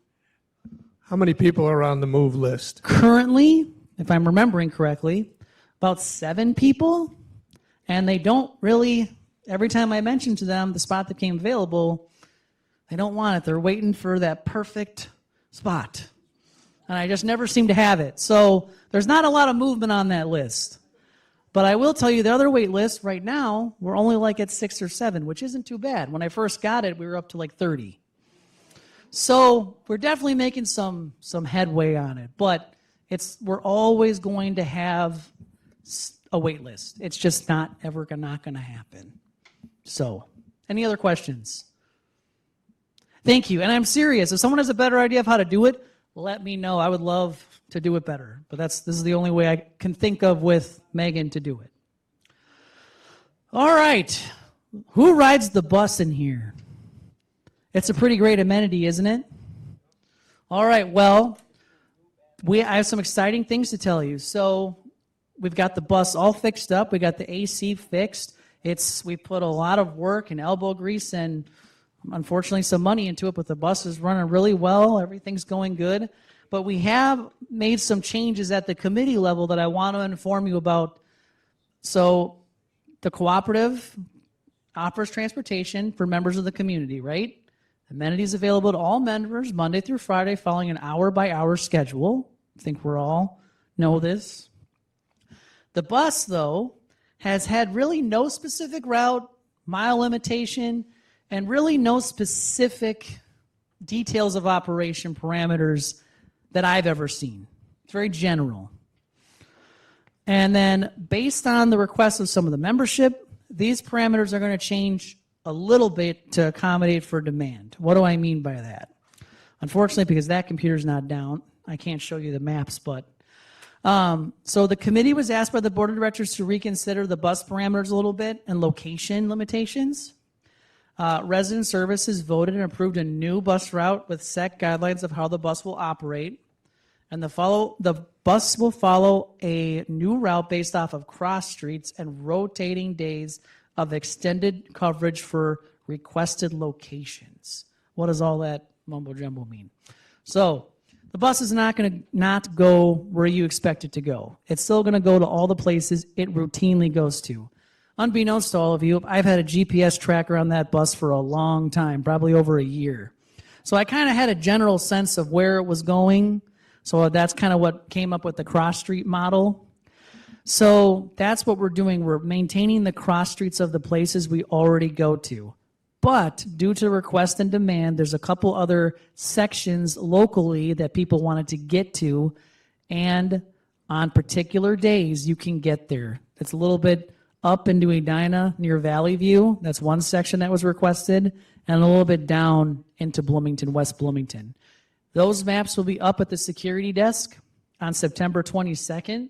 How many people are on the move list? Currently, if I'm remembering correctly, about 7 people, and they don't really, every time I mention to them the spot that came available, they don't want it. They're waiting for that perfect spot. And I just never seem to have it. So there's not a lot of movement on that list. But I will tell you the other wait list right now, we're only like at 6 or 7, which isn't too bad. When I first got it, we were up to like 30. So we're definitely making some headway on it. But we're always going to have a wait list. It's just not going to happen. So, any other questions? Thank you. And I'm serious. If someone has a better idea of how to do it, let me know. I would love to do it better. But this is the only way I can think of with Megan to do it. All right. Who rides the bus in here? It's a pretty great amenity, isn't it? All right. Well, I have some exciting things to tell you. So we've got the bus all fixed up. We got the AC fixed. We put a lot of work and elbow grease and unfortunately some money into it, but the bus is running really well. Everything's going good. But we have made some changes at the committee level that I want to inform you about. So the cooperative offers transportation for members of the community, right? Amenities available to all members Monday through Friday following an hour-by-hour schedule. I think we all know this. The bus, though, has had really no specific route, mile limitation, and really no specific details of operation parameters that I've ever seen. It's very general. And then based on the requests of some of the membership, these parameters are going to change a little bit to accommodate for demand. What do I mean by that? Unfortunately, because that computer's not down, I can't show you the maps, but so the committee was asked by the board of directors to reconsider the bus parameters a little bit and location limitations. Resident Services voted and approved a new bus route with set guidelines of how the bus will operate. And the bus will follow a new route based off of cross streets and rotating days of extended coverage for requested locations. What does all that mumbo jumbo mean? So the bus is not going to not go where you expect it to go. It's still going to go to all the places it routinely goes to. Unbeknownst to all of you, I've had a GPS tracker on that bus for a long time, probably over a year. So I kind of had a general sense of where it was going. So that's kind of what came up with the cross street model. So that's what we're doing. We're maintaining the cross streets of the places we already go to. But due to request and demand, there's a couple other sections locally that people wanted to get to. And on particular days, you can get there. It's a little bit up into Edina near Valley View. That's one section that was requested. And a little bit down into Bloomington, West Bloomington. Those maps will be up at the security desk on September 22nd,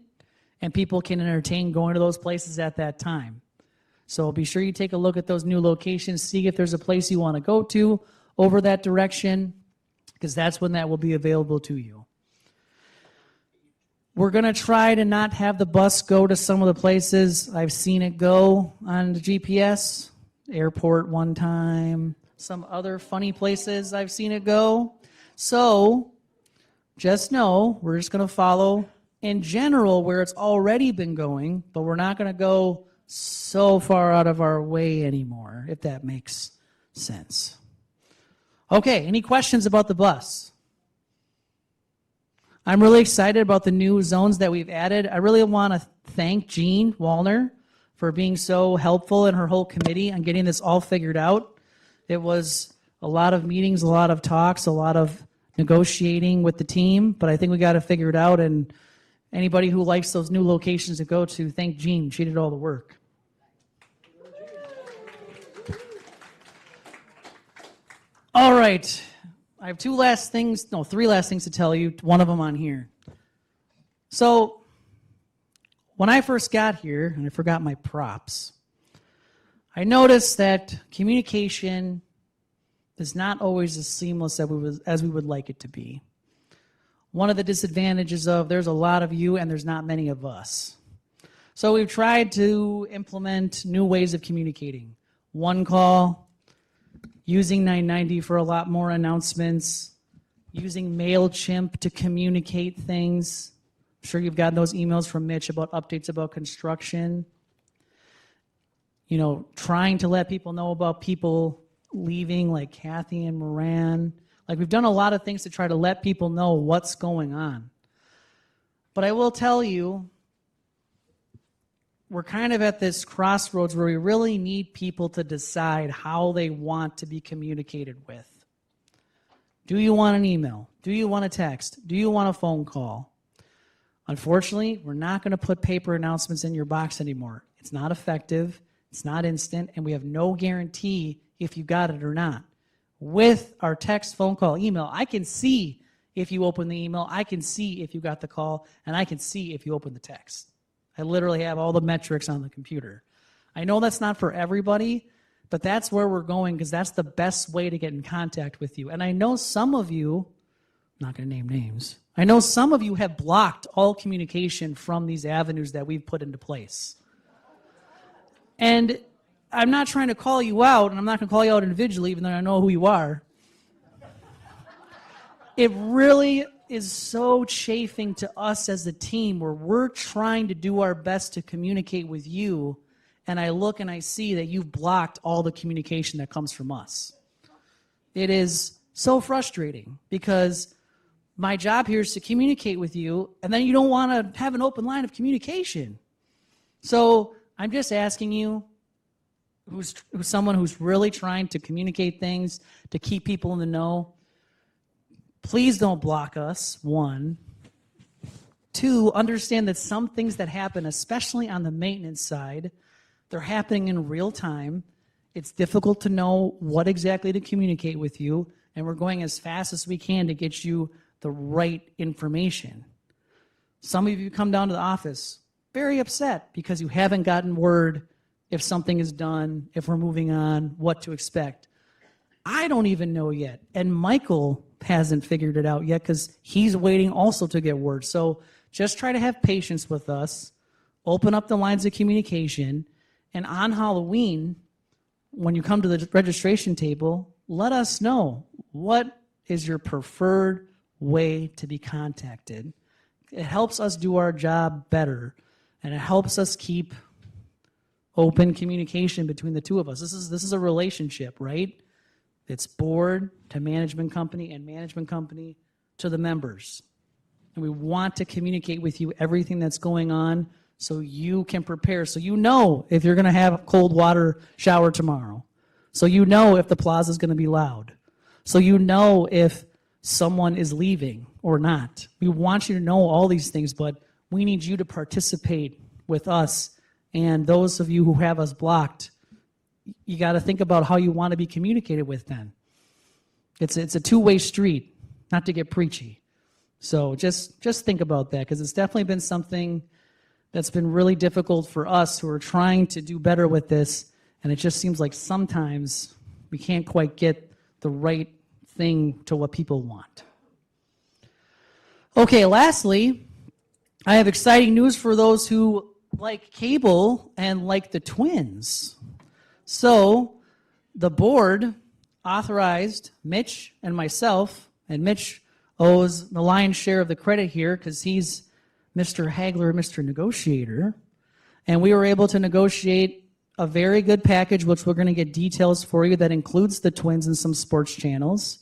and people can entertain going to those places at that time. So be sure you take a look at those new locations, see if there's a place you want to go to over that direction, because that's when that will be available to you. We're going to try to not have the bus go to some of the places I've seen it go on the GPS, airport one time, some other funny places I've seen it go. So just know we're just going to follow in general where it's already been going, but we're not going to go so far out of our way anymore, if that makes sense. Okay, any questions about the bus? I'm really excited about the new zones that we've added. I really want to thank Jean Wallner for being so helpful and her whole committee on getting this all figured out. It was a lot of meetings, a lot of talks, a lot of negotiating with the team, but I think we got to figure it out. And anybody who likes those new locations to go to, thank Jean. She did all the work. All right. I have three last things to tell you, one of them on here. So when I first got here, and I forgot my props, I noticed that communication is not always as seamless as we would like it to be. One of the disadvantages of there's a lot of you and there's not many of us. So we've tried to implement new ways of communicating. One call, using 990 for a lot more announcements, using MailChimp to communicate things. I'm sure you've gotten those emails from Mitch about updates about construction. You know, trying to let people know about people leaving, like Kathy and Moran. Like, we've done a lot of things to try to let people know what's going on. But I will tell you, we're kind of at this crossroads where we really need people to decide how they want to be communicated with. Do you want an email? Do you want a text? Do you want a phone call? Unfortunately, we're not going to put paper announcements in your box anymore. It's not effective, it's not instant, and we have no guarantee if you got it or not. With our text, phone call, email, I can see if you open the email, I can see if you got the call, and I can see if you open the text. I literally have all the metrics on the computer. I know that's not for everybody, but that's where we're going because that's the best way to get in contact with you. And I know some of you, I'm not going to name names, I know some of you have blocked all communication from these avenues that we've put into place. And I'm not trying to call you out, and I'm not going to call you out individually, even though I know who you are. It really is so chafing to us as a team where we're trying to do our best to communicate with you, and I look and I see that you've blocked all the communication that comes from us. It is so frustrating because my job here is to communicate with you, and then you don't want to have an open line of communication. So I'm just asking you, who's someone who's really trying to communicate things, to keep people in the know, please don't block us, one. Two, understand that some things that happen, especially on the maintenance side, they're happening in real time. It's difficult to know what exactly to communicate with you, and we're going as fast as we can to get you the right information. Some of you come down to the office very upset because you haven't gotten word if something is done, if we're moving on, what to expect. I don't even know yet, and Michael hasn't figured it out yet because he's waiting also to get word. So just try to have patience with us, open up the lines of communication, and on Halloween, when you come to the registration table, let us know what is your preferred way to be contacted. It helps us do our job better, and it helps us keep open communication between the two of us. This is a relationship, right? It's board to management company and management company to the members. And we want to communicate with you everything that's going on so you can prepare. So you know if you're going to have a cold water shower tomorrow. So you know if the plaza is going to be loud. So you know if someone is leaving or not. We want you to know all these things, but we need you to participate with us. And those of you who have us blocked, you got to think about how you want to be communicated with then. It's a two-way street, not to get preachy. So just think about that, because it's definitely been something that's been really difficult for us who are trying to do better with this, and it just seems like sometimes we can't quite get the right thing to what people want. Okay, lastly, I have exciting news for those who like cable and like the Twins. So the board authorized Mitch and myself, and Mitch owes the lion's share of the credit here because he's Mr. Hagler, Mr. Negotiator, and we were able to negotiate a very good package, which we're going to get details for you, that includes the Twins and some sports channels.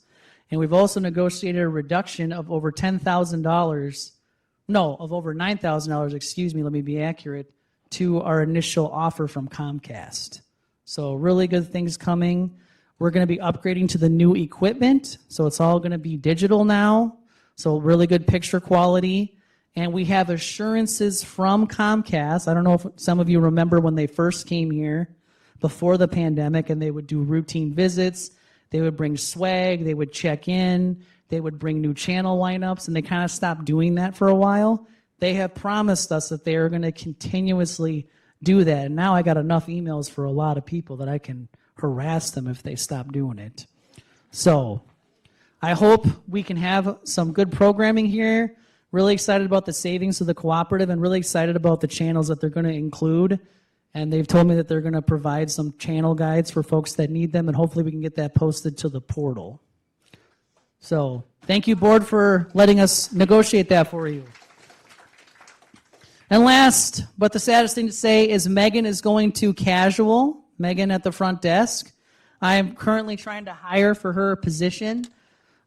And we've also negotiated a reduction of over $10,000, no, of over $9,000, excuse me, let me be accurate, to our initial offer from Comcast. So really good things coming. We're going to be upgrading to the new equipment, so it's all going to be digital now, so really good picture quality. And we have assurances from Comcast. I don't know if some of you remember when they first came here before the pandemic, and they would do routine visits. They would bring swag, they would check in, they would bring new channel lineups, and they kind of stopped doing that for a while. They have promised us that they are going to continuously do that. And now I got enough emails for a lot of people that I can harass them if they stop doing it. So I hope we can have some good programming here. Really excited about the savings of the cooperative and really excited about the channels that they're going to include. And they've told me that they're going to provide some channel guides for folks that need them, and hopefully we can get that posted to the portal. So thank you, board, for letting us negotiate that for you. And last, but the saddest thing to say is Megan is going to casual. Megan at the front desk. I am currently trying to hire for her position.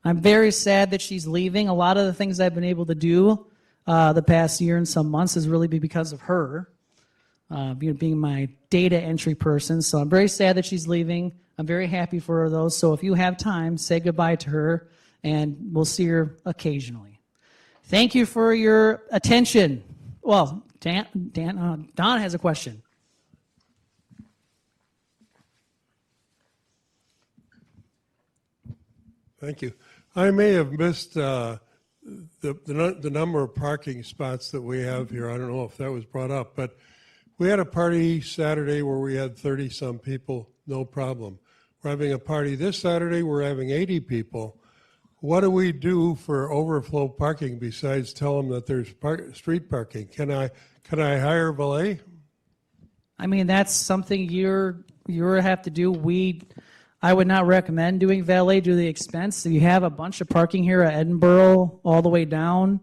I'm very sad that she's leaving. A lot of the things I've been able to do the past year and some months has really been because of her. Being my data entry person. So I'm very sad that she's leaving. I'm very happy for her, though. So if you have time, say goodbye to her, and we'll see her occasionally. Thank you for your attention. Well, Don has a question. Thank you. I may have missed the number of parking spots that we have here. I don't know if that was brought up, but we had a party Saturday where we had 30-some people, no problem. We're having a party this Saturday, we're having 80 people. What do we do for overflow parking besides tell them that there's street parking? Can I hire valet? I mean, that's something you have to do. I would not recommend doing valet due to the expense. If you have a bunch of parking here at Edinburgh all the way down,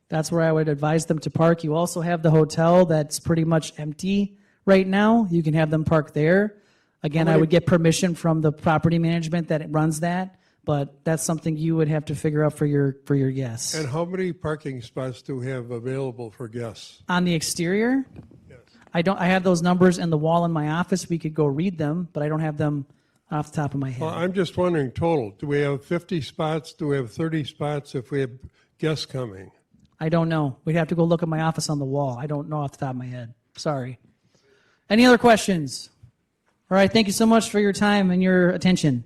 that's where I would advise them to park. You also have the hotel that's pretty much empty right now. You can have them park there. Again, I would get permission from the property management that runs that, but that's something you would have to figure out for your guests. And how many parking spots do we have available for guests? On the exterior? Yes. I have those numbers in the wall in my office. We could go read them, but I don't have them off the top of my head. Well, I'm just wondering total. Do we have 50 spots? Do we have 30 spots if we have guests coming? I don't know. We'd have to go look at my office on the wall. I don't know off the top of my head. Sorry. Any other questions? All right. Thank you so much for your time and your attention.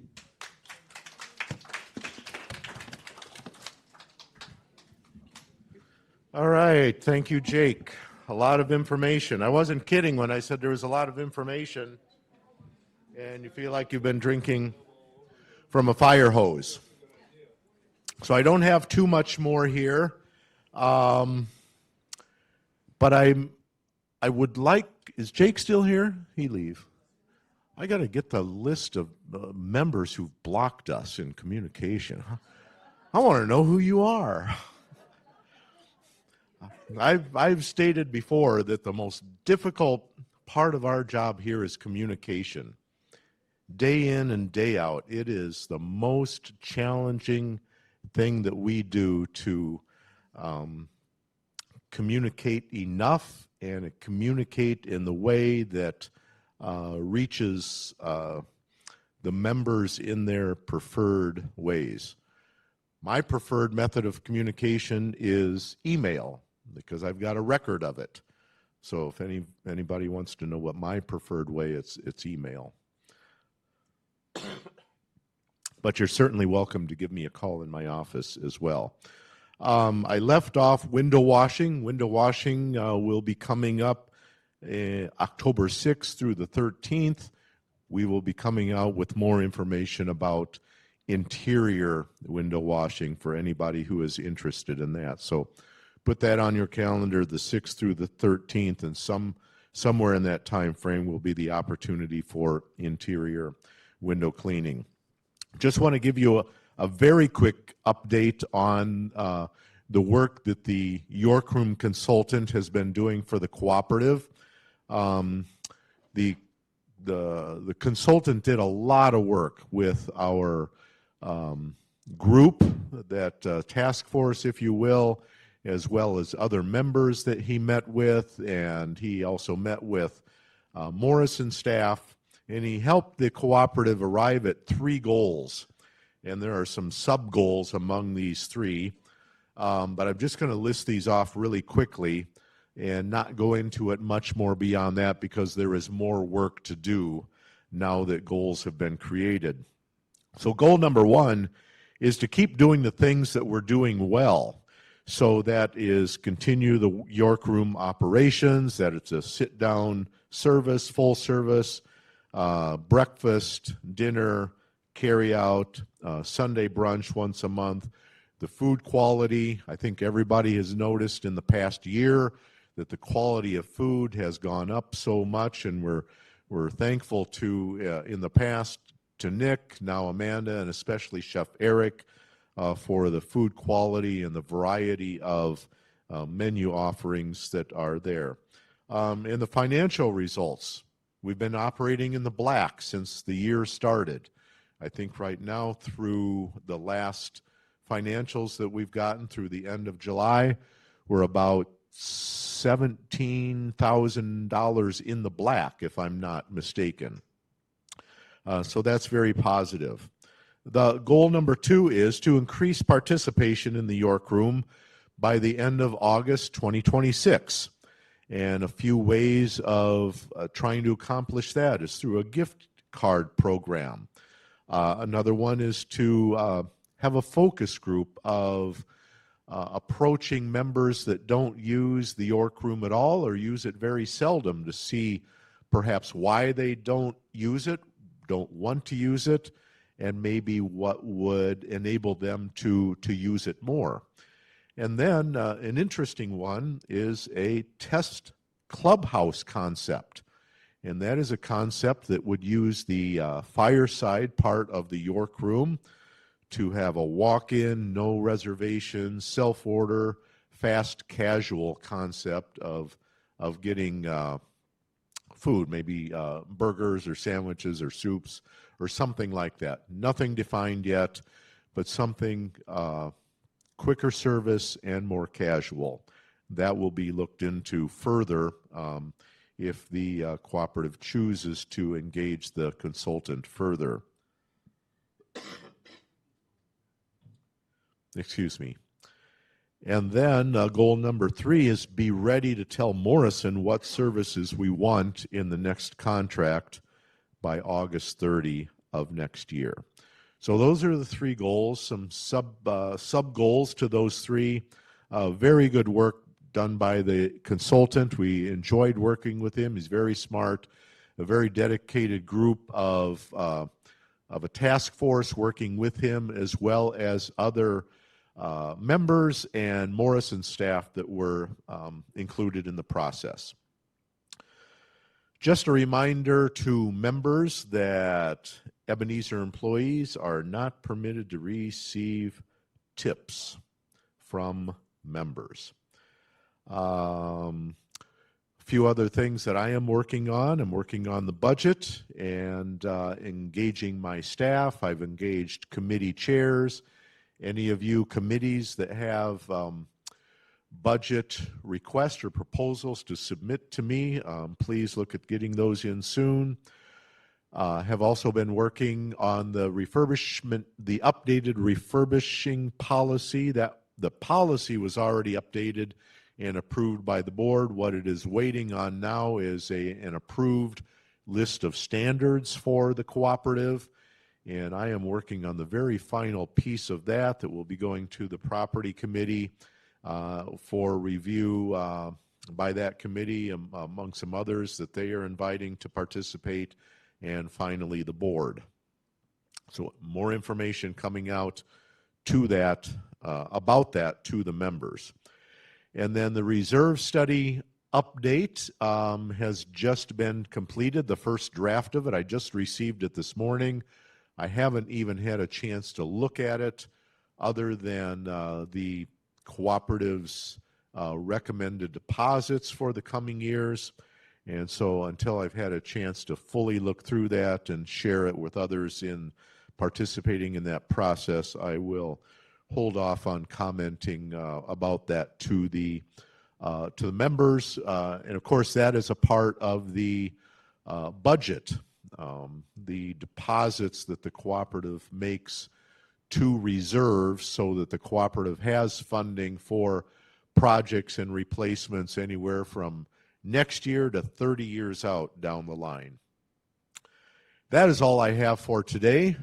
All right. Thank you, Jake. A lot of information. I wasn't kidding when I said there was a lot of information, and you feel like you've been drinking from a fire hose. So I don't have too much more here. But I would like, is Jake still here? He leave. I got to get the list of members who've blocked us in communication. I want to know who you are. I've stated before that the most difficult part of our job here is communication. Day in and day out, it is the most challenging thing that we do to communicate enough and communicate in the way that reaches the members in their preferred ways. My preferred method of communication is email, because I've got a record of it. So if anybody wants to know what my preferred way, it's email. But you're certainly welcome to give me a call in my office as well. I left off window washing. Window washing will be coming up October 6th through the 13th. We will be coming out with more information about interior window washing for anybody who is interested in that. So put that on your calendar, the 6th through the 13th, and somewhere in that time frame will be the opportunity for interior window cleaning. Just want to give you a very quick update on the work that the York Room consultant has been doing for the cooperative. The consultant did a lot of work with our group, that task force, if you will, as well as other members that he met with, and he also met with Morrison staff, and he helped the cooperative arrive at 3 goals. And there are some sub-goals among these 3, but I'm just going to list these off really quickly and not go into it much more beyond that, because there is more work to do now that goals have been created. So goal number 1 is to keep doing the things that we're doing well. So that is continue the York Room operations, that it's a sit-down service, full service, breakfast, dinner, carry-out, Sunday brunch once a month. The food quality, I think everybody has noticed in the past year that the quality of food has gone up so much, and we're thankful to, in the past, to Nick, now Amanda, and especially Chef Eric, for the food quality and the variety of menu offerings that are there. And the financial results, we've been operating in the black since the year started. I think right now, through the last financials that we've gotten through the end of July, we're about $17,000 in the black, if I'm not mistaken. So that's very positive. The goal number 2 is to increase participation in the York Room by the end of August 2026. And a few ways of trying to accomplish that is through a gift card program. Another one is to have a focus group of approaching members that don't use the York Room at all or use it very seldom, to see perhaps why they don't use it, don't want to use it, and maybe what would enable them to use it more. And then an interesting one is a test clubhouse concept. And that is a concept that would use the fireside part of the York Room to have a walk-in, no reservations, self-order, fast casual concept of getting food, maybe burgers or sandwiches or soups or something like that. Nothing defined yet, but something quicker service and more casual. That will be looked into further if the cooperative chooses to engage the consultant further. Excuse me. And then goal number 3 is be ready to tell Morrison what services we want in the next contract by August 30 of next year. So those are the 3 goals, some sub goals to those 3. Very good work done by the consultant. We enjoyed working with him. He's very smart, a very dedicated group of a task force working with him, as well as other members and Morrison staff that were included in the process. Just a reminder to members that Ebenezer employees are not permitted to receive tips from members. A few other things that I am working on. I'm working on the budget and engaging my staff. I've engaged committee chairs. Any of you committees that have budget requests or proposals to submit to me, please look at getting those in soon. Have also been working on the refurbishment, the updated refurbishing policy. That the policy was already updated and approved by the board. What it is waiting on now is an approved list of standards for the cooperative. And I am working on the very final piece of that will be going to the property committee for review by that committee, among some others that they are inviting to participate, and finally the board. So more information coming out to that, about that to the members. And then the reserve study update has just been completed, the first draft of it. I just received it this morning. I haven't even had a chance to look at it other than the cooperative's recommended deposits for the coming years. And so until I've had a chance to fully look through that and share it with others in participating in that process, I will hold off on commenting about that to the members. And of course, that is a part of the budget, the deposits that the cooperative makes to reserves so that the cooperative has funding for projects and replacements anywhere from next year to 30 years out down the line. That is all I have for today.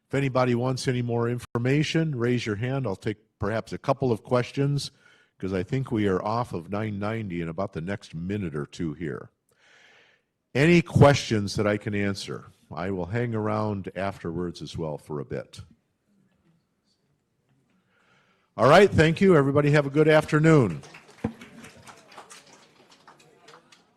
If anybody wants any more information, raise your hand. I'll take perhaps a couple of questions because I think we are off of 9:90 in about the next minute or two here. Any questions that I can answer? I will hang around afterwards as well for a bit. All right, thank you. Everybody have a good afternoon.